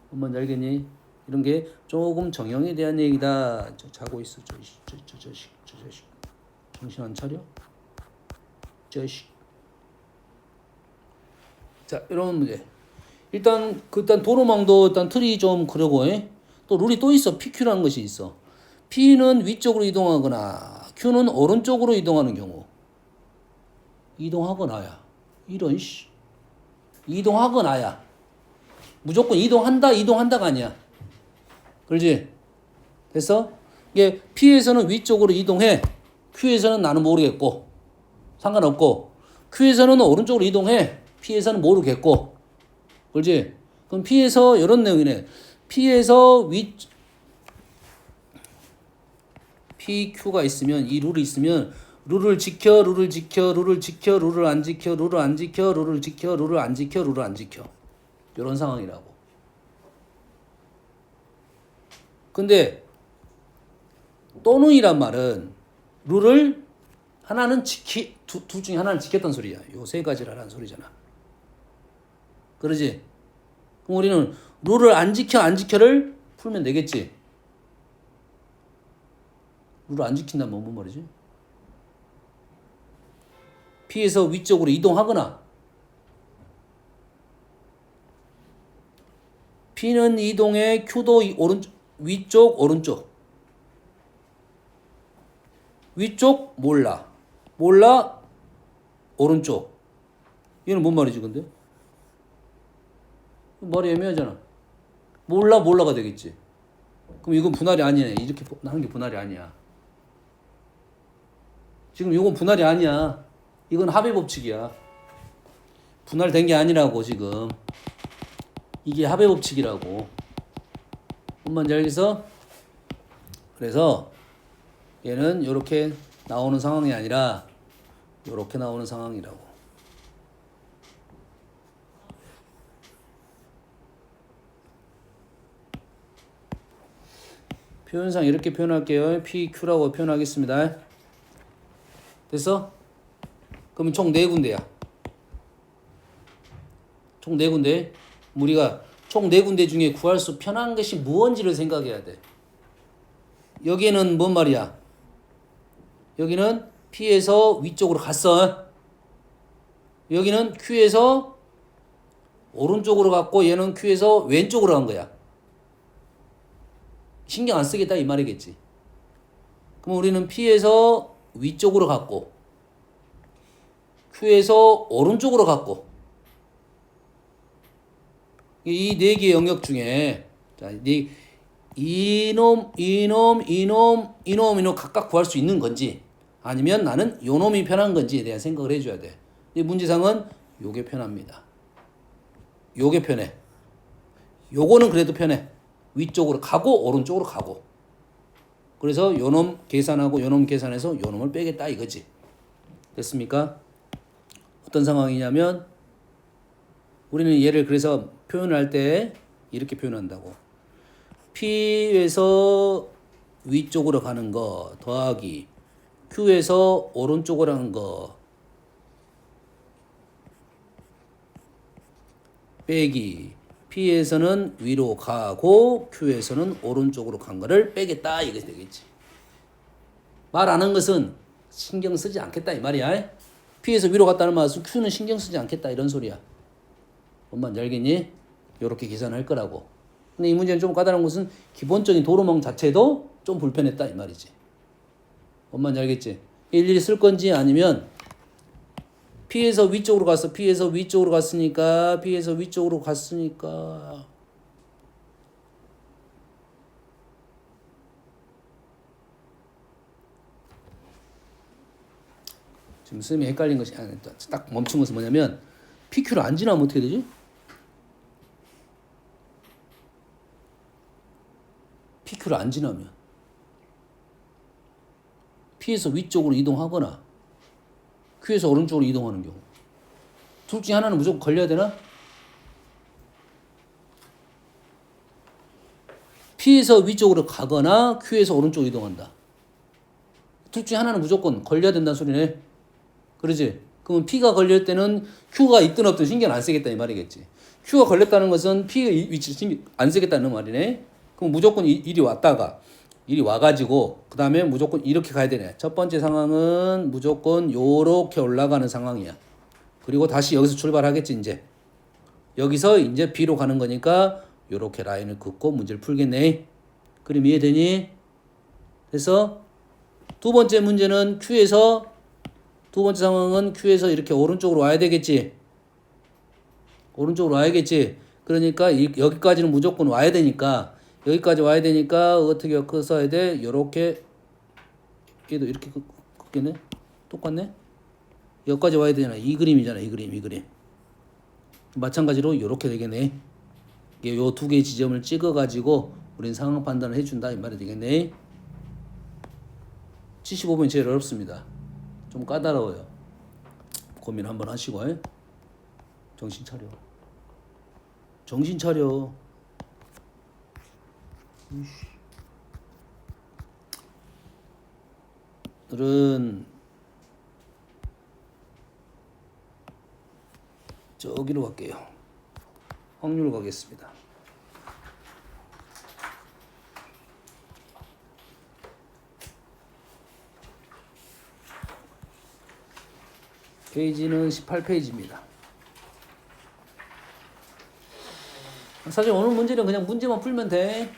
한번 알겠니? 이런 게 조금 정형에 대한 얘기다. 자고 있어, 저 자식. 정신 안 차려? 자식. 자, 이런 문제. 일단 도로망도 일단 틀이 좀 그러고, 또 룰이 또 있어. PQ라는 것이 있어. P는 위쪽으로 이동하거나 Q는 오른쪽으로 이동하는 경우. 이동하거나야. 이런 씨. 이동하거나야. 무조건 이동한다가 아니야. 그렇지? 됐어? 이게 P에서는 위쪽으로 이동해. Q에서는 나는 모르겠고 상관없고 Q에서는 오른쪽으로 이동해. P에서는 모르겠고. 그렇지? 그럼 P에서 이런 내용이네. P에서 PQ가 있으면 이 룰이 있으면 룰을 지켜, 룰을 지켜, 룰을 지켜, 룰을 안 지켜, 룰을 안 지켜, 룰을 지켜, 룰을 안 지켜, 룰을 안 지켜. 이런 상황이라고. 근데 또는이란 말은 룰을 하나는 둘 중에 하나를 지켰단 소리야. 요 세 가지를 하라는 소리잖아. 그러지? 그럼 우리는 룰을 안 지켜를 풀면 되겠지. 룰을 안 지킨다면 뭔 말이지? P에서 위쪽으로 이동하거나 P는 이동해 Q도 위쪽 오른쪽 위쪽 몰라 오른쪽 얘는 뭔 말이지 근데? 말이 애매하잖아. 몰라가 되겠지. 그럼 이건 분할이 아니네. 이렇게 하는 게 분할이 아니야. 지금 이건 분할이 아니야. 이건 합의 법칙이야. 분할된 게 아니라고 지금. 이게 합의 법칙이라고. 뭔 말인지 알겠어? 그래서 얘는 이렇게 나오는 상황이 아니라 이렇게 나오는 상황이라고. 표현상 이렇게 표현할게요. PQ라고 표현하겠습니다. 됐어? 그러면 총 4군데야. 총 4군데. 우리가 총 4군데 중에 구할 수 편한 것이 무언지를 생각해야 돼. 여기는 뭔 말이야? 여기는 P에서 위쪽으로 갔어. 여기는 Q에서 오른쪽으로 갔고 얘는 Q에서 왼쪽으로 간 거야. 신경 안 쓰겠다 이 말이겠지. 그럼 우리는 P에서 위쪽으로 갔고 Q에서 오른쪽으로 갔고 이 4개의 영역 중에 자, 이놈 각각 구할 수 있는 건지 아니면 나는 요 놈이 편한 건지에 대한 생각을 해줘야 돼. 이 문제상은 요게 편합니다. 요게 편해. 요거는 그래도 편해. 위쪽으로 가고 오른쪽으로 가고. 그래서 요 놈 계산하고 요 놈 계산해서 요 놈을 빼겠다 이거지. 됐습니까? 어떤 상황이냐면 우리는 얘를 그래서 표현할 때 이렇게 표현한다고. P에서 위쪽으로 가는 거 더하기 Q에서 오른쪽으로 가는 거 빼기 P에서는 위로 가고 Q에서는 오른쪽으로 간 거를 빼겠다 이게 되겠지. 말 안 한 것은 신경 쓰지 않겠다 이 말이야. P에서 위로 갔다는 말은 Q는 신경 쓰지 않겠다 이런 소리야. 뭔 말인지 알겠니? 이렇게 계산할 거라고. 근데 이 문제는 좀 까다로운 것은 기본적인 도로망 자체도 좀 불편했다 이 말이지. 뭔 말인지 알겠지? 일일이 쓸 건지 아니면 P에서 위쪽으로 갔어. P에서 위쪽으로 갔으니까 지금 쌤이 헷갈린 것이 딱 멈춘 것은 뭐냐면 PQ를 안 지나면 어떻게 되지? PQ를 안 지나면 P에서 위쪽으로 이동하거나 Q에서 오른쪽으로 이동하는 경우 둘 중에 하나는 무조건 걸려야 되나? P에서 위쪽으로 가거나 Q에서 오른쪽으로 이동한다. 둘 중에 하나는 무조건 걸려야 된다는 소리네. 그러지? 그러면 P가 걸릴 때는 Q가 있든 없든 신경 안 쓰겠다 이 말이겠지. Q가 걸렸다는 것은 P의 위치 신경 안 쓰겠다는 말이네. 그럼 무조건 이리 와가지고 그 다음에 무조건 이렇게 가야 되네. 첫 번째 상황은 무조건 요렇게 올라가는 상황이야. 그리고 다시 여기서 출발하겠지 이제. 여기서 이제 B로 가는 거니까 요렇게 라인을 긋고 문제를 풀겠네. 그림 이해되니? 됐어? 두 번째 문제는 Q에서 두 번째 상황은 Q에서 이렇게 오른쪽으로 와야 되겠지. 오른쪽으로 와야겠지. 그러니까 여기까지는 무조건 와야 되니까 여기까지 와야 되니까 어떻게 써야 돼? 요렇게 얘도 이렇게 긋겠네. 똑같네. 여기까지 와야 되잖아. 이 그림이잖아. 이 그림. 마찬가지로 요렇게 되겠네. 요 두 개의 지점을 찍어 가지고 우린 상황 판단을 해준다 이 말이 되겠네. 75번이 제일 어렵습니다. 좀 까다로워요. 고민 한번 하시고 정신 차려. 정신 차려. 오늘은 저기로 갈게요. 확률 가겠습니다. 페이지는 18페이지입니다. 사실 오늘 문제는 그냥 문제만 풀면 돼.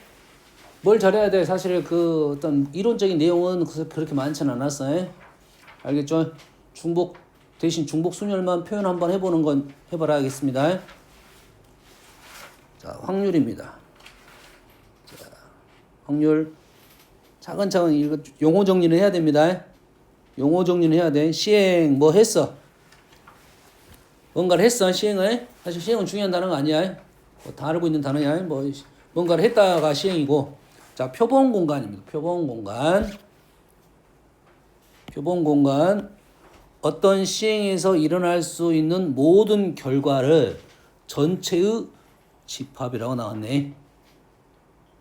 뭘 잘해야 돼? 사실 그 어떤 이론적인 내용은 그렇게 많지는 않았어. 알겠죠? 대신 중복 순열만 표현 한번 해보는 건 해봐라 하겠습니다. 자, 확률입니다. 자, 확률. 차근차근 이거 용어 정리는 해야 됩니다. 용어 정리는 해야 돼. 시행 뭐 했어? 뭔가를 했어, 시행을. 사실 시행은 중요한 단어가 아니야. 뭐 다 알고 있는 단어야. 뭐 뭔가를 했다가 시행이고. 자, 표본 공간입니다. 표본 공간. 어떤 시행에서 일어날 수 있는 모든 결과를 전체의 집합이라고 나왔네.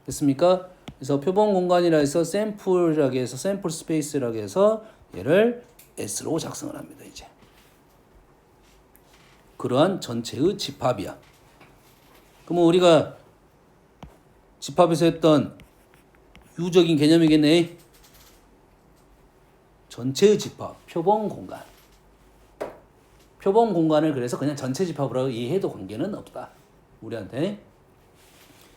됐습니까? 그래서 표본 공간이라 해서 샘플이라고 해서 샘플 스페이스라고 해서 얘를 S로 작성을 합니다. 이제 그러한 전체의 집합이야. 그러면 우리가 집합에서 했던 유적인 개념이겠네. 전체의 집합, 표본 공간. 표본 공간을 그래서 그냥 전체 집합으로 이해해도 관계는 없다. 우리한테.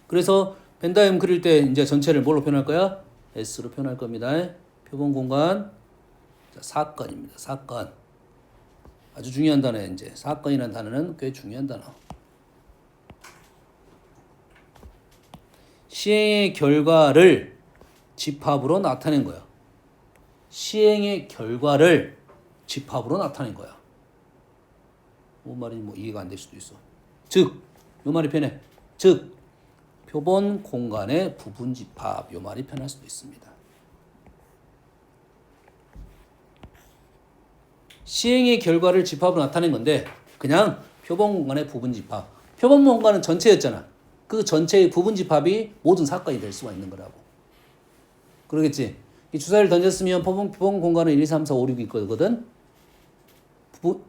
그래서 벤다이엄 그릴 때 이제 전체를 뭘로 표현할 거야? S로 표현할 겁니다. 표본 공간. 자, 사건입니다. 사건. 아주 중요한 단어예요. 이제 사건이라는 단어는 꽤 중요한 단어. 시행의 결과를 집합으로 나타낸 거야. 시행의 결과를 집합으로 나타낸 거야. 뭔 말인지 뭐 이해가 안 될 수도 있어. 즉, 요 말이 편해. 즉, 표본 공간의 부분 집합. 요 말이 편할 수도 있습니다. 시행의 결과를 집합으로 나타낸 건데 그냥 표본 공간의 부분 집합. 표본 공간은 전체였잖아. 그 전체의 부분 집합이 모든 사건이 될 수가 있는 거라고. 그러겠지? 이 주사위를 던졌으면 표본 공간은 1, 2, 3, 4, 5, 6이 있거든.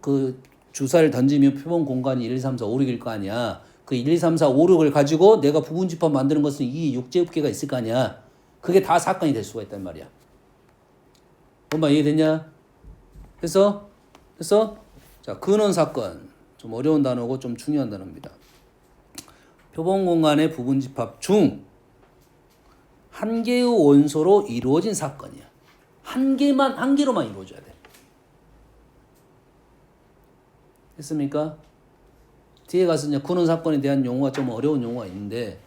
그 주사를 던지면 표본 공간이 1, 2, 3, 4, 5, 6일 거 아니야. 그 1, 2, 3, 4, 5, 6을 가지고 내가 부분 집합 만드는 것은 이 6제곱계가 있을 거 아니야. 그게 다 사건이 될 수가 있단 말이야. 엄마 이해됐냐? 됐어? 자, 근원 사건. 좀 어려운 단어고 좀 중요한 단어입니다. 표본 공간의 부분 집합 중 한 개의 원소로 이루어진 사건이야. 한 개로만 이루어져야 돼. 됐습니까? 뒤에 가서 이제 근원 사건에 대한 용어가 좀 어려운 용어가 있는데,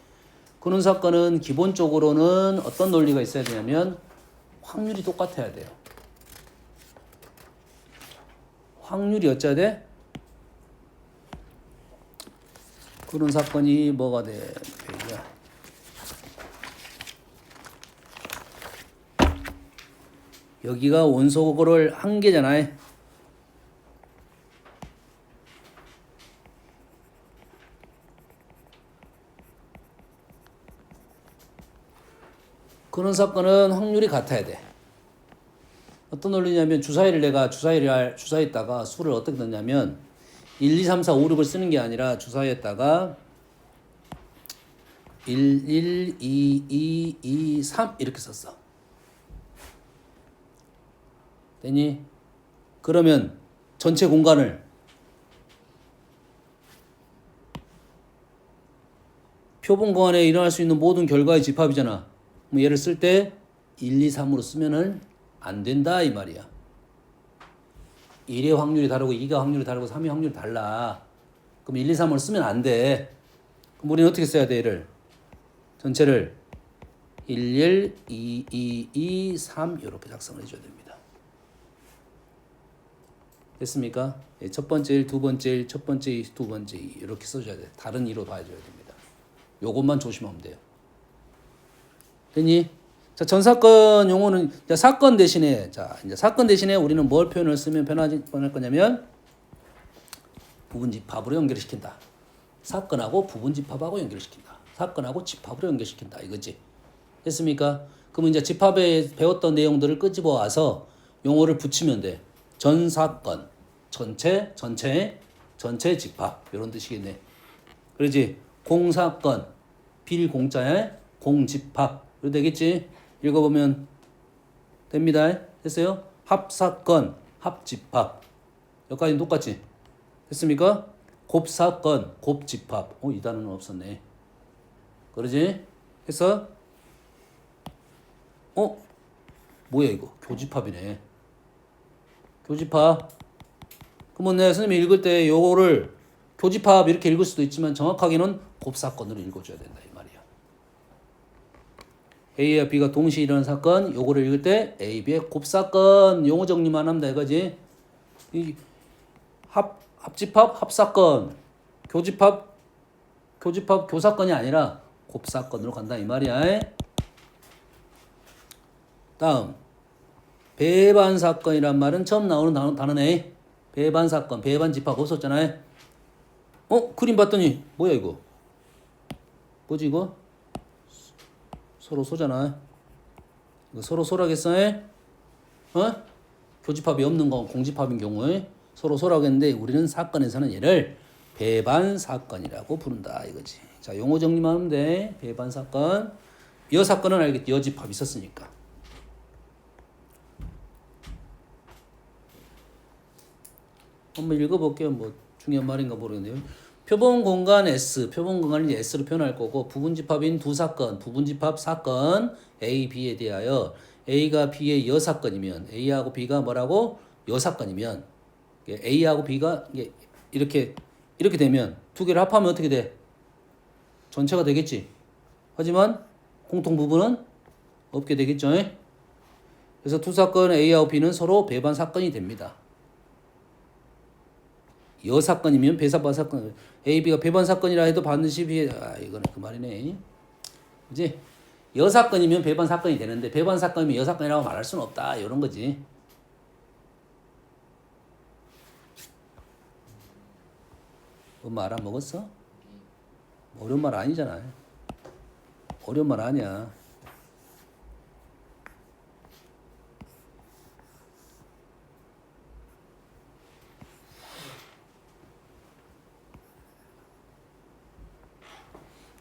근원 사건은 기본적으로는 어떤 논리가 있어야 되냐면 확률이 똑같아야 돼요. 확률이 어째야 돼? 근원 사건이 뭐가 돼? 여기가 원소를 한 개잖아요. 그런 사건은 확률이 같아야 돼. 어떤 논리냐면 주사위에다가 수를 어떻게 넣냐면 1, 2, 3, 4, 5, 6을 쓰는 게 아니라 주사위에다가 1, 1, 2, 2, 2, 3 이렇게 썼어. 되니? 그러면 전체 공간을 표본 공간에 일어날 수 있는 모든 결과의 집합이잖아. 뭐 얘를 쓸 때 1, 2, 3으로 쓰면은 안 된다 이 말이야. 1의 확률이 다르고 2가 확률이 다르고 3의 확률이 달라. 그럼 1, 2, 3을 쓰면 안 돼. 그럼 우리는 어떻게 써야 돼? 얘를 전체를 1, 2, 3 이렇게 작성을 해줘야 됩니다. 됐습니까? 예, 첫 번째 1, 두 번째 1, 첫 번째 2, 두 번째 2 이렇게 써줘야 돼. 다른 2로 봐줘야 됩니다. 요것만 조심하면 돼요. 됐니? 자, 전사건 용어는 자, 사건 대신에 이제 사건 대신에 우리는 뭘 표현을 쓰면 변할 거냐면 부분집합으로 연결시킨다. 사건하고 부분집합하고 연결시킨다. 사건하고 집합으로 연결시킨다. 이거지. 됐습니까? 그럼 이제 집합에 배웠던 내용들을 끄집어 와서 용어를 붙이면 돼. 전사건, 전체 집합 이런 뜻이겠네. 그러지? 공사건, 빌공짜에 공집합 이렇게 되겠지? 읽어보면 됩니다. 됐어요? 합사건, 합집합 여기까지 똑같지? 됐습니까? 곱사건, 곱집합 이 단어는 없었네. 그러지? 했어? 뭐야 이거? 교집합이네. 교집합. 그러면 내 선생님이 읽을 때 요거를 교집합 이렇게 읽을 수도 있지만 정확하게는 곱사건으로 읽어줘야 된다 이 말이야. A와 B가 동시에 일어나는 사건 요거를 읽을 때 A, B의 곱사건 용어 정리만 하면 돼 이거지. 이 합집합, 합사건, 교집합, 교사건이 아니라 곱사건으로 간다 이 말이야. 다음 배반사건이란 말은 처음 나오는 단어네. 배반사건, 배반집합 없었잖아요. 그림 봤더니 뭐야 이거? 뭐지 이거? 서로 소잖아. 이거 서로 소라겠어? 교집합이 없는 건 공집합인 경우에 서로 소라고 했는데 우리는 사건에서는 얘를 배반사건이라고 부른다 이거지. 자, 용어 정리만 하면 돼. 배반사건. 여사건은 알겠지. 여집합 있었으니까. 한번 읽어볼게요. 뭐 중요한 말인가 모르겠네요. 표본 공간 S, 표본 공간을 S로 표현할 거고 부분집합인 두 사건, 부분집합 사건 A, B에 대하여 A가 B의 여사건이면 A하고 B가 뭐라고? 여사건이면 A하고 B가 이렇게 되면 두 개를 합하면 어떻게 돼? 전체가 되겠지. 하지만 공통 부분은 없게 되겠죠. 그래서 두 사건 A하고 B는 서로 배반 사건이 됩니다. 여사건이면 배사반 사건, A, B가 배반 사건이라 해도 반드시 이거는 그 말이네. 그지? 여사건이면 배반 사건이 되는데 배반 사건이면 여사건이라고 말할 수는 없다. 이런 거지. 말 안 먹었어? 어려운 말 아니잖아. 어려운 말 아니야.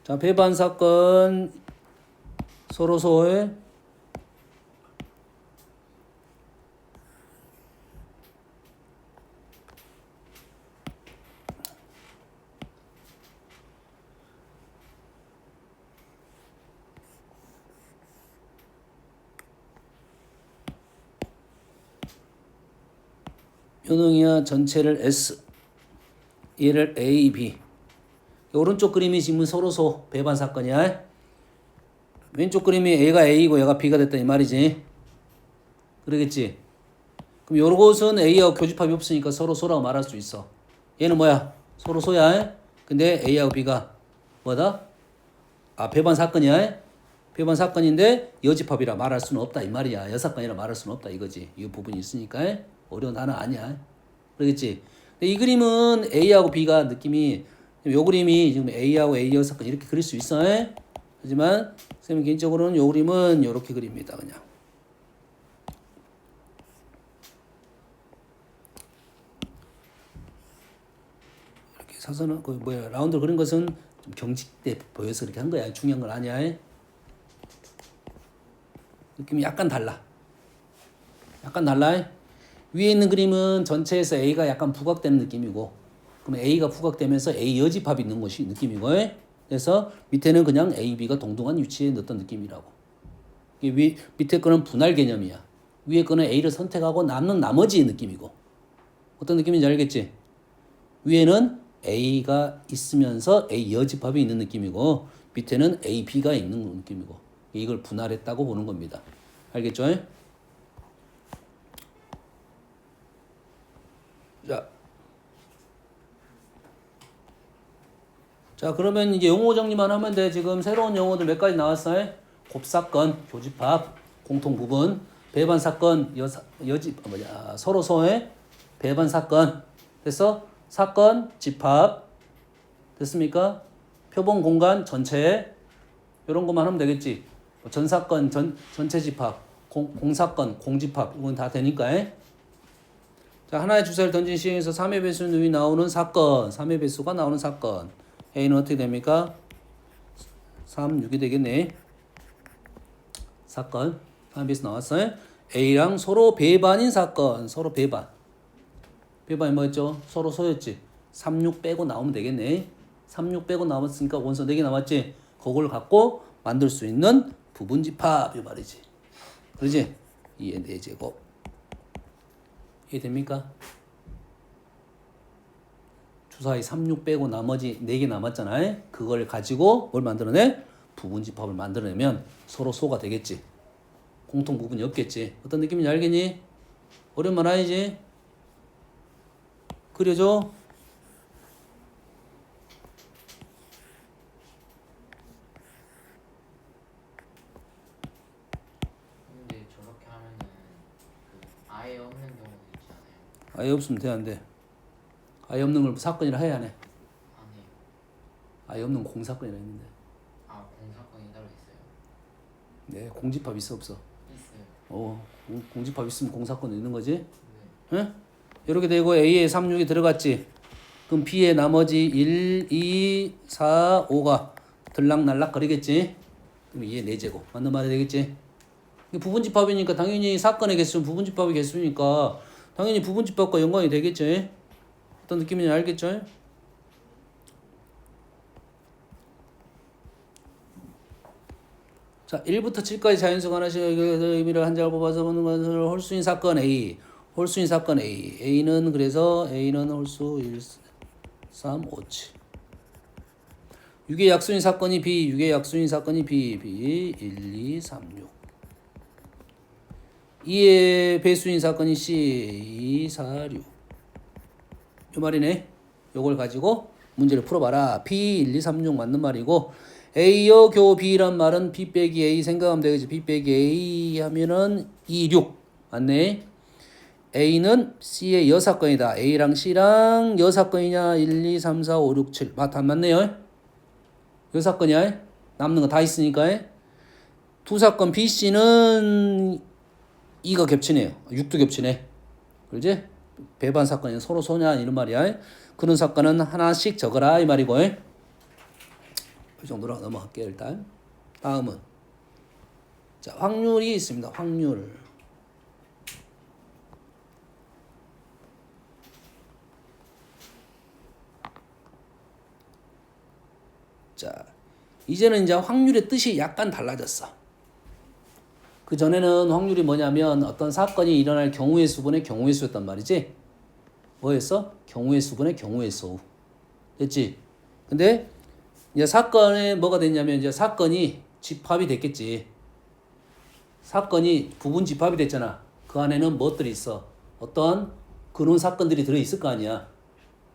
자, 배반 사건 서로 소에 요능이야 전체를 S 얘를 A, B 오른쪽 그림이 지금 서로 소 배반 사건이야. 왼쪽 그림이 A가 A고 얘가 B가 됐다 이 말이지. 그러겠지. 그럼 요것은 A하고 교집합이 없으니까 서로 소라고 말할 수 있어. 얘는 뭐야? 서로 소야. 근데 A하고 B가 뭐다? 배반 사건이야. 배반 사건인데 여집합이라 말할 수는 없다 이 말이야. 여사건이라 말할 수는 없다 이거지. 이 부분이 있으니까 어려운 단어 아니야. 그러겠지. 근데 이 그림은 A하고 B가 느낌이 요 그림이 지금 A하고 A 여사건 이렇게 그릴 수 있어. 하지만 선생님 개인적으로는 요 그림은 요렇게 그립니다. 그냥. 이렇게 사선은 그 라운드 그린 것은 좀 경직돼 보여서 그렇게 한 거야. 중요한 건 아니야. 느낌이 약간 달라. 약간 달라. 위에 있는 그림은 전체에서 A가 약간 부각되는 느낌이고 그럼 A가 부각되면서 A 여집합이 있는 것이 느낌이고 그래서 밑에는 그냥 A, B가 동등한 위치에 넣었던 느낌이라고. 밑에 거는 분할 개념이야. 위에 거는 A를 선택하고 남는 나머지의 느낌이고 어떤 느낌인지 알겠지? 위에는 A가 있으면서 A 여집합이 있는 느낌이고 밑에는 A, B가 있는 느낌이고 이걸 분할했다고 보는 겁니다. 알겠죠? 자, 그러면 이제 용어 정리만 하면 돼. 지금 새로운 용어들 몇 가지 나왔어요? 곱사건, 교집합, 공통부분, 배반사건, 서로 소외, 배반사건. 됐어? 사건, 집합. 됐습니까? 표본 공간 전체. 이런 것만 하면 되겠지. 전사건, 전체 집합, 공사건, 공집합. 이건 다 되니까. 자, 하나의 주사를 던진 시행에서 3의 배수 누이 나오는 사건. 3의 배수가 나오는 사건. A는 어떻게 됩니까? 3, 6이 되겠네. 사건. 3의 배수 나왔어요. A랑 서로 배반인 사건. 서로 배반. 배반이 뭐였죠? 서로 소였지. 3, 6 빼고 나오면 되겠네. 3, 6 빼고 남았으니까 원소 4개 남았지. 그걸 갖고 만들 수 있는 부분집합 이 말이지. 그러지? 2의 4제곱. 이해됩니까? 주사위 3, 6 빼고 나머지 4개 남았잖아요. 그걸 가지고 뭘 만들어내? 부분집합을 만들어내면 서로 소가 되겠지. 공통 부분이 없겠지. 어떤 느낌인지 알겠니? 어려운 말 아니지? 그려줘. 근데 저렇게 하면은 그 아예 없는 경우도 있지 않아요? 아예 없으면 돼, 안 돼? 아예 없는 걸 사건이라 해야 하네. 아니요. 아예 없는 공사건이라 했는데. 아, 공사건이 따로 있어요? 네, 공집합 있어 없어? 있어요. 공집합 있으면 공사건 있는 거지? 네. 응? 이렇게 되고 A에 3, 6이 들어갔지. 그럼 B에 나머지 1, 2, 4, 5가 들락날락 거리겠지. 그럼 2의 4제곱. 맞는 말이 되겠지. 부분집합이니까 당연히 사건의 개수는 부분집합의 개수니까 당연히 부분집합과 연관이 되겠지. 어떤 느낌인지 알겠죠? 자, 1부터 7까지 자연수 하나씩 의미를 한 장을 뽑아서 보는 것을 홀수인 사건 A. 홀수인 사건 A. A는 그래서 A는 홀수 1, 3, 5치. 6의 약수인 사건이 B. 6의 약수인 사건이 B. B. 1, 2, 3, 6. 2의 배수인 사건이 C. 2, 4, 6. 이 말이네. 요걸 가지고 문제를 풀어봐라. P 1, 2, 3, 6 맞는 말이고 A여 교 B란 말은 B 빼기 A 생각하면 되겠지. B 빼기 A 하면은 2, 6 맞네. A는 C의 여사건이다. A랑 C랑 여사건이냐? 1, 2, 3, 4, 5, 6, 7. 다 맞네요. 여사건이야. 남는 거 다 있으니까. 두 사건 B, C는 2가 겹치네요. 6도 겹치네. 그렇지? 배반 사건이 서로 소냐 이런 말이야. 그런 사건은 하나씩 적어라 이 말이고. 이 정도로 넘어갈게요 일단. 다음은 자 확률이 있습니다. 확률. 자 이제는 이제 확률의 뜻이 약간 달라졌어. 그 전에는 확률이 뭐냐면 어떤 사건이 일어날 경우의 수분의 경우의 수였단 말이지. 뭐였어? 경우의 수분의 경우의 수. 됐지? 근데 이제 사건에 뭐가 됐냐면 이제 사건이 집합이 됐겠지. 사건이 부분 집합이 됐잖아. 그 안에는 무엇들이 있어? 어떤 근원 사건들이 들어 있을 거 아니야.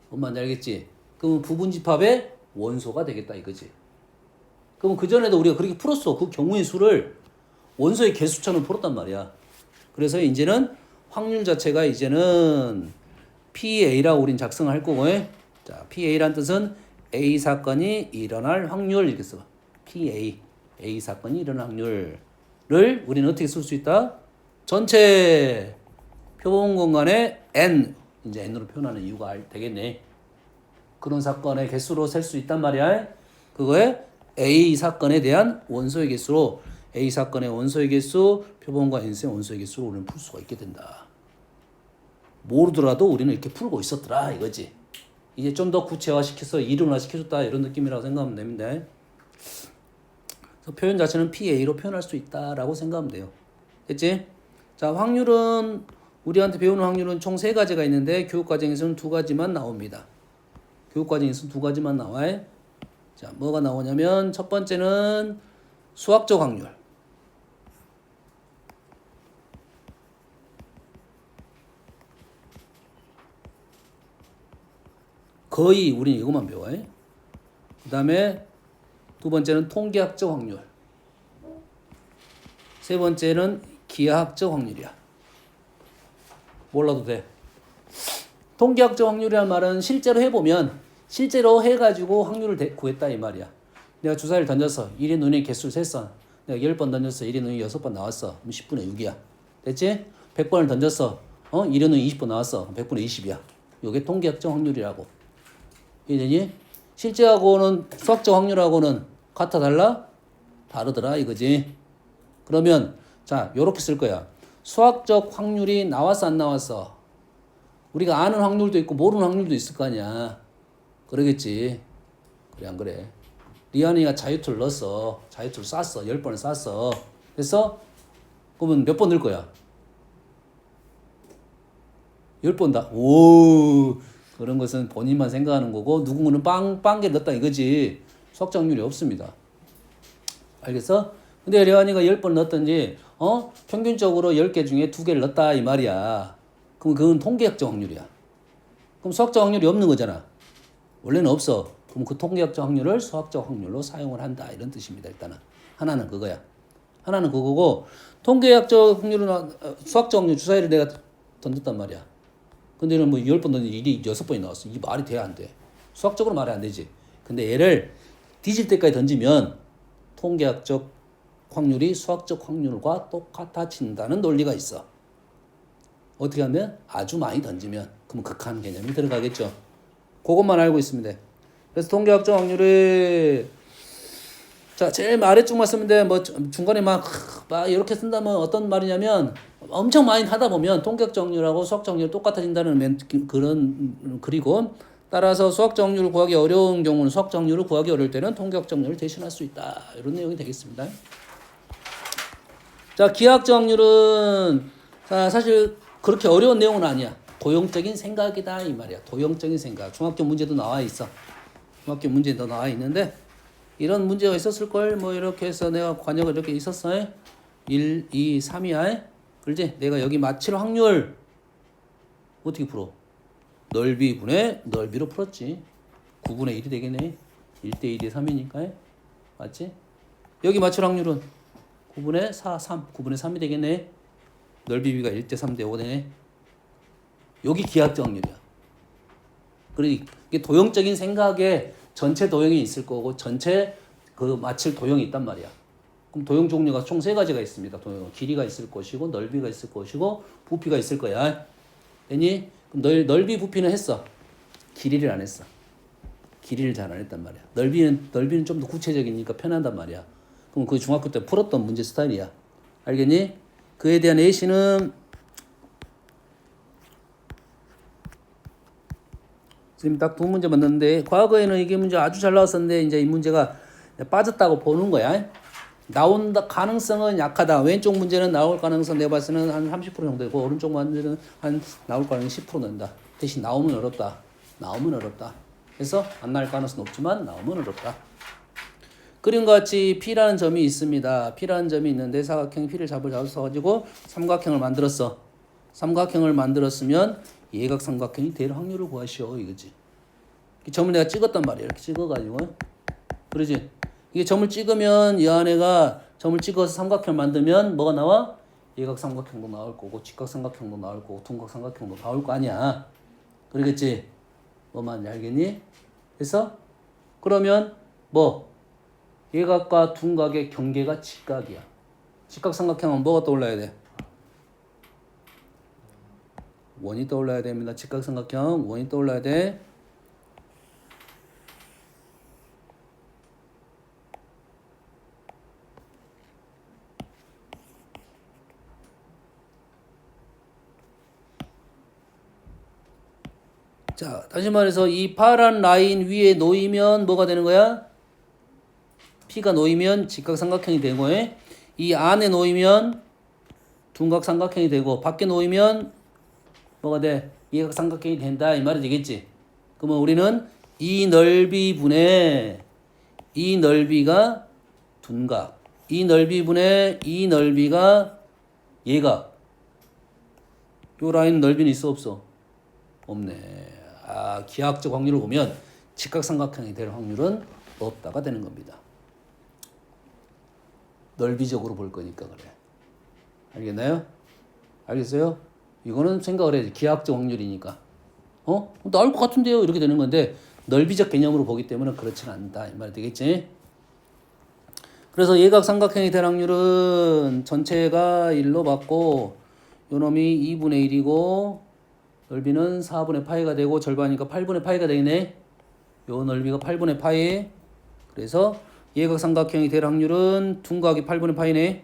뭔 말인지 알겠지? 그럼 부분 집합의 원소가 되겠다 이거지. 그럼 그 전에도 우리가 그렇게 풀었어. 그 경우의 수를 원소의 개수처럼 풀었단 말이야. 그래서 이제는 확률 자체가 이제는 PA라고 우린 작성할 거고, 자, PA란 뜻은 A 사건이 일어날 확률 이렇게 써. PA, A 사건이 일어날 확률을 우리는 어떻게 쓸 수 있다? 전체 표본 공간에 N, 이제 N으로 표현하는 이유가 되겠네. 그런 사건의 개수로 셀 수 있단 말이야. 그거에 A 사건에 대한 원소의 개수로 A 사건의 원소의 개수, 표본과 N수의 원소의 개수로 우리는 풀 수가 있게 된다. 모르더라도 우리는 이렇게 풀고 있었더라 이거지. 이제 좀 더 구체화시켜서 이론화 시켜줬다 이런 느낌이라고 생각하면 됩니다. 그래서 표현 자체는 PA로 표현할 수 있다라고 생각하면 돼요. 됐지? 자, 확률은 우리한테 배우는 확률은 총 3가지가 있는데 교육과정에서는 2가지만 나옵니다. 교육과정에서는 2가지만 나와요. 자, 뭐가 나오냐면 첫 번째는 수학적 확률. 거의 우린 이것만 배워요. 그 다음에 두 번째는 통계학적 확률. 세 번째는 기하학적 확률이야. 몰라도 돼. 통계학적 확률이란 말은 실제로 해보면 실제로 해가지고 확률을 구했다 이 말이야. 내가 주사위를 던져서 1의 눈의 개수를 셌어. 내가 10번 던져서 1의 눈이 6번 나왔어. 그럼 10분의 6이야. 됐지? 100번을 던졌어. 1의 눈이 20번 나왔어. 100분의 20이야. 이게 통계학적 확률이라고. 이해되니? 실제하고는 수학적 확률하고는 같아 달라? 다르더라 이거지. 그러면 자 요렇게 쓸 거야. 수학적 확률이 나왔어 안 나왔어? 우리가 아는 확률도 있고 모르는 확률도 있을 거 아니야. 그러겠지. 그래 안 그래? 리안이가 자유투를 넣었어. 자유투를 쐈어. 10번을 쐈어. 그래서 그러면 몇 번 넣을 거야? 10번 다. 오, 그런 것은 본인만 생각하는 거고 누군가는 빵개를 넣었다 이거지. 수학적 확률이 없습니다. 알겠어? 근데 리안이가 10번 넣었던지 평균적으로 10개 중에 2개를 넣었다 이 말이야. 그럼 그건 통계학적 확률이야. 그럼 수학적 확률이 없는 거잖아. 원래는 없어. 그럼 그 통계학적 확률을 수학적 확률로 사용을 한다 이런 뜻입니다. 일단은 하나는 그거야. 하나는 그거고 통계학적 확률은 수학적 확률 주사위를 내가 던졌단 말이야. 근데 이런 뭐 10번 던졌는데 일이 6번이 나왔어. 이게 말이 돼 안 돼? 수학적으로 말이 안 되지. 근데 얘를 뒤질 때까지 던지면 통계학적 확률이 수학적 확률과 똑같아진다는 논리가 있어. 어떻게 하면? 아주 많이 던지면. 그럼 극한 개념이 들어가겠죠. 그것만 알고 있으면 돼. 그래서 통계학적 확률이 자 제일 아래쪽만 쓰면 돼. 뭐 중간에 막 이렇게 쓴다면 어떤 말이냐면 엄청 많이 하다 보면 통계학적 확률하고 수학적 확률이 똑같아진다는 그런 그리고 따라서 수학적 확률을 구하기 어려운 경우는 수학적 확률을 구하기 어려울 때는 통계학적 확률을 대신할 수 있다. 이런 내용이 되겠습니다. 자 기하학적 확률은 사실 그렇게 어려운 내용은 아니야. 도형적인 생각이다 이 말이야. 도형적인 생각. 중학교 문제도 나와 있어. 중학교 문제도 나와 있는데 이런 문제가 있었을 걸. 뭐 이렇게 해서 내가 관역을 이렇게 있었어. 1, 2, 3이야. 그렇지? 내가 여기 맞힐 확률 어떻게 풀어? 넓이분의 넓이로 풀었지. 9분의 1이 되겠네. 1대 2대 3이니까. 맞지? 여기 맞출 확률은 9분의 4, 3. 9분의 3이 되겠네. 넓이비가 1대 3대 5네. 여기 기하학적 확률이야. 그러니까 이게 도형적인 생각에 전체 도형이 있을 거고 전체 그 맞힐 도형이 있단 말이야. 그럼 도형 종류가 총 3가지가 있습니다. 도형 길이가 있을 것이고 넓이가 있을 것이고 부피가 있을 거야. 되니? 그럼 넓이 부피는 했어. 길이를 안 했어. 길이를 잘 안 했단 말이야. 넓이는 좀 더 구체적이니까 편한단 말이야. 그럼 그 중학교 때 풀었던 문제 스타일이야. 알겠니? 그에 대한 예시는 지금 딱 2문제 만났는데 과거에는 이게 문제 아주 잘 나왔었는데 이제 이 문제가 빠졌다고 보는 거야. 나온다 가능성은 약하다. 왼쪽 문제는 나올 가능성 내가 봤을 때는 한 30% 정도 되고 오른쪽 문제는 한 나올 가능성이 10% 된다. 대신 나오면 어렵다. 나오면 어렵다. 그래서 안 나올 가능성은 없지만 나오면 어렵다. 그림과 같이 P라는 점이 있습니다. P라는 점이 있는데 사각형 P를 잡아서 가지고 삼각형을 만들었어. 삼각형을 만들었으면 예각삼각형이 될 확률을 구하시오 이거지. 이 점을 내가 찍었단 말이야. 이렇게 찍어가지고 그러지. 이게 점을 찍으면 이 안에가 점을 찍어서 삼각형을 만들면 뭐가 나와? 예각삼각형도 나올 거고 직각삼각형도 나올 거고 둔각삼각형도 나올 거 아니야. 그러겠지. 뭐 말인지 알겠니? 그래서 그러면 뭐 예각과 둔각의 경계가 직각이야. 직각삼각형은 뭐가 떠올라야 돼? 원이 떠올라야 됩니다. 직각삼각형 원이 떠올라야 돼. 자, 다시 말해서 이 파란 라인 위에 놓이면 뭐가 되는 거야? P가 놓이면 직각삼각형이 되고 이 안에 놓이면 둔각삼각형이 되고 밖에 놓이면 뭐가 돼? 이각삼각형이 된다 이 말이 되겠지. 그러면 우리는 이 넓이 분의 이 넓이가 둔각, 이 넓이 분의 이 넓이가 얘가 요 라인 넓이는 있어 없어? 없네. 아, 기하학적 확률을 보면 직각삼각형이 될 확률은 없다가 되는 겁니다. 넓이적으로 볼 거니까 그래. 알겠나요? 알겠어요? 이거는 생각을 해야지. 기하학적 확률이니까. 나올 것 같은데요? 이렇게 되는 건데 넓이적 개념으로 보기 때문에 그렇지는 않다. 이 말 되겠지? 그래서 예각삼각형이 될 확률은 전체가 1로 받고 요 놈이 2분의 1이고 넓이는 4분의 파이가 되고 절반이니까 8분의 파이가 되겠네. 요 넓이가 8분의 파이. 그래서 예각삼각형이 될 확률은 둔각이 8분의 파이네.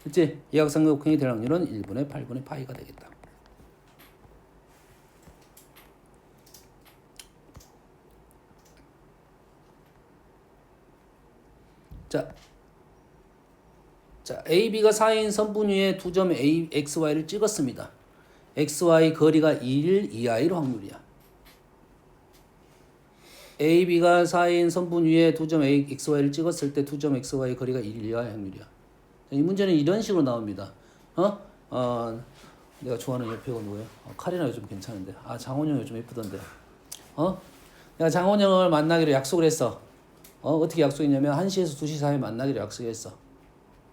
그치? 예각삼각형이 될 확률은 1분의 8분의 파이가 되겠다. 자, AB가 4인 선분 위에 두 점 A, XY를 찍었습니다. XY 거리가 1 이하일 확률이야. AB가 4인 선분 위에 두 점 XY를 찍었을 때 두 점 XY 거리가 1 이하일 확률이야. 이 문제는 이런 식으로 나옵니다. 내가 좋아하는 옆에가 누구예요? 카리나 요즘 괜찮은데. 장원영 요즘 예쁘던데. 내가 장원영을 만나기로 약속을 했어. 어떻게 약속했냐면 1시에서 2시 사이에 만나기로 약속했어.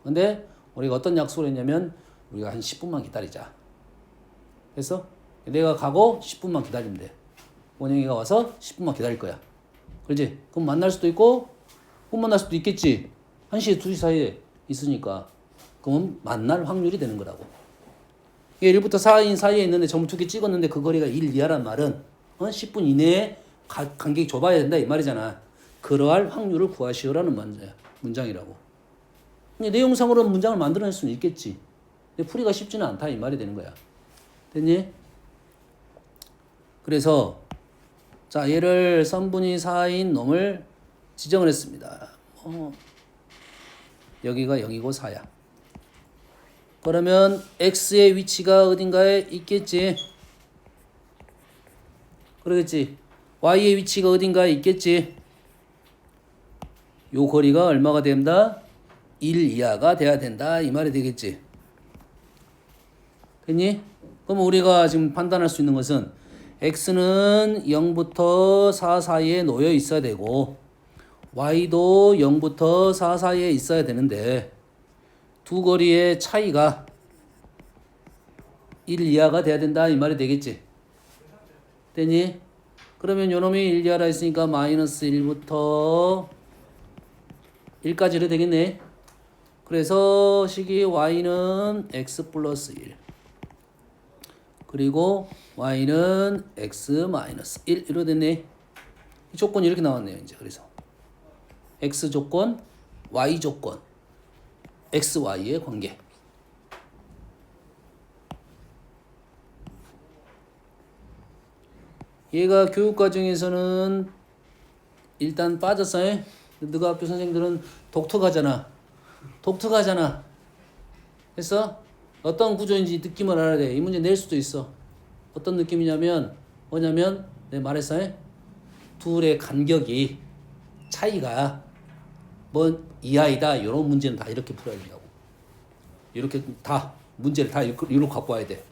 근데 우리가 어떤 약속을 했냐면 우리가 한 10분만 기다리자. 그래서 내가 가고 10분만 기다리면 돼. 원영이가 와서 10분만 기다릴 거야. 그렇지? 그럼 만날 수도 있고 못 만날 수도 있겠지. 1시에서 2시 사이에 있으니까. 그럼 만날 확률이 되는 거라고. 이게 1부터 4인 사이에 있는데 전부 두 개 찍었는데 그 거리가 1 이하란 말은 10분 이내에 간격이 좁아야 된다 이 말이잖아. 그러할 확률을 구하시오라는 문장이라고. 근데 내용상으로는 문장을 만들어낼 수는 있겠지. 근데 풀이가 쉽지는 않다 이 말이 되는 거야. 됐니? 그래서 자 얘를 선분이 4인 놈을 지정을 했습니다. 여기가 0이고 4야. 그러면 x의 위치가 어딘가에 있겠지. 그러겠지. y의 위치가 어딘가에 있겠지. 요 거리가 얼마가 된다? 1 이하가 돼야 된다 이 말이 되겠지. 됐니? 그럼 우리가 지금 판단할 수 있는 것은 x는 0부터 4 사이에 놓여 있어야 되고 y도 0부터 4 사이에 있어야 되는데 두 거리의 차이가 1 이하가 돼야 된다 이 말이 되겠지. 됐니? 그러면 요놈이 1 이하라 했으니까 마이너스 1부터 1까지 이래 되겠네. 그래서 식이 y는 x 플러스 1 그리고 y는 x 마이너스 1 이래 됐네. 이 조건이 이렇게 나왔네요. 이제 그래서 x 조건, y 조건, x, y의 관계. 얘가 교육 과정에서는 일단 빠졌어요. 너가 학교 선생님들은 독특하잖아. 그래서 어떤 구조인지 느낌을 알아야 돼. 이 문제 낼 수도 있어. 어떤 느낌이냐면 뭐냐면 내가 말했어요. 둘의 간격이 차이가 뭐 이하이다. 이런 문제는 다 이렇게 풀어야 된다고. 이렇게 다 문제를 다 이렇게 갖고 와야 돼.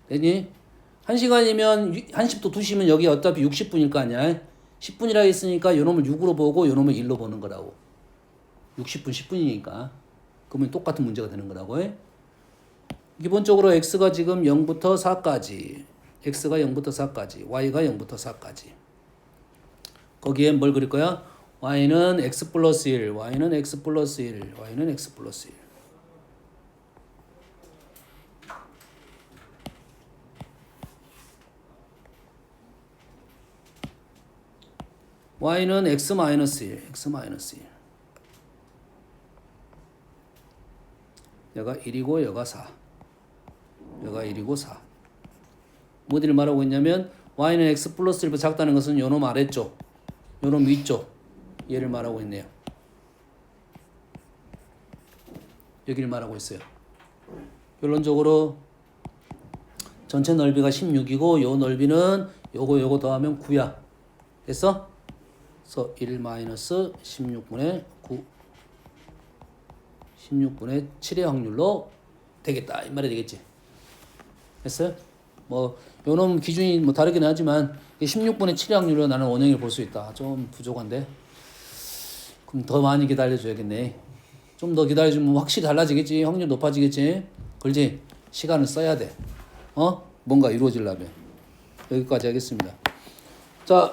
됐니? 1시간이면 1시부터 2시면 여기 어차피 60분일 거 아니야. 10분이라 했으니까 요놈을 6으로 보고 요놈을 1로 보는 거라고. 60분 10분이니까. 그러면 똑같은 문제가 되는 거라고. 기본적으로 x가 지금 0부터 4까지 x가 0부터 4까지 y가 0부터 4까지 거기에 뭘 그릴 거야? y는 x 플러스 1 y는 x 플러스 1 y는 x 플러스 1 y는 x 마이너스 1 x 마이너스 1 여가 1이고 여가 4 여가 1이고 4 어디를 말하고 있냐면 y는 x 플러스 1보다 작다는 것은 요놈 아래쪽 요놈 위쪽 얘를 말하고 있네요. 여기를 말하고 있어요. 결론적으로 전체 넓이가 16이고 요 넓이는 요거 더하면 9야. 됐어? 그래서 1 마이너스 16분의 9 16분의 7의 확률로 되겠다 이 말이 되겠지. 됐어요? 뭐 요놈 기준이 뭐 다르긴 하지만 16분의 7의 확률로 나는 원형을 볼 수 있다. 좀 부족한데 그럼 더 많이 기다려줘야겠네. 좀 더 기다려주면 확실히 달라지겠지. 확률 높아지겠지. 그렇지? 시간을 써야 돼. 뭔가 이루어지려면. 여기까지 하겠습니다. 자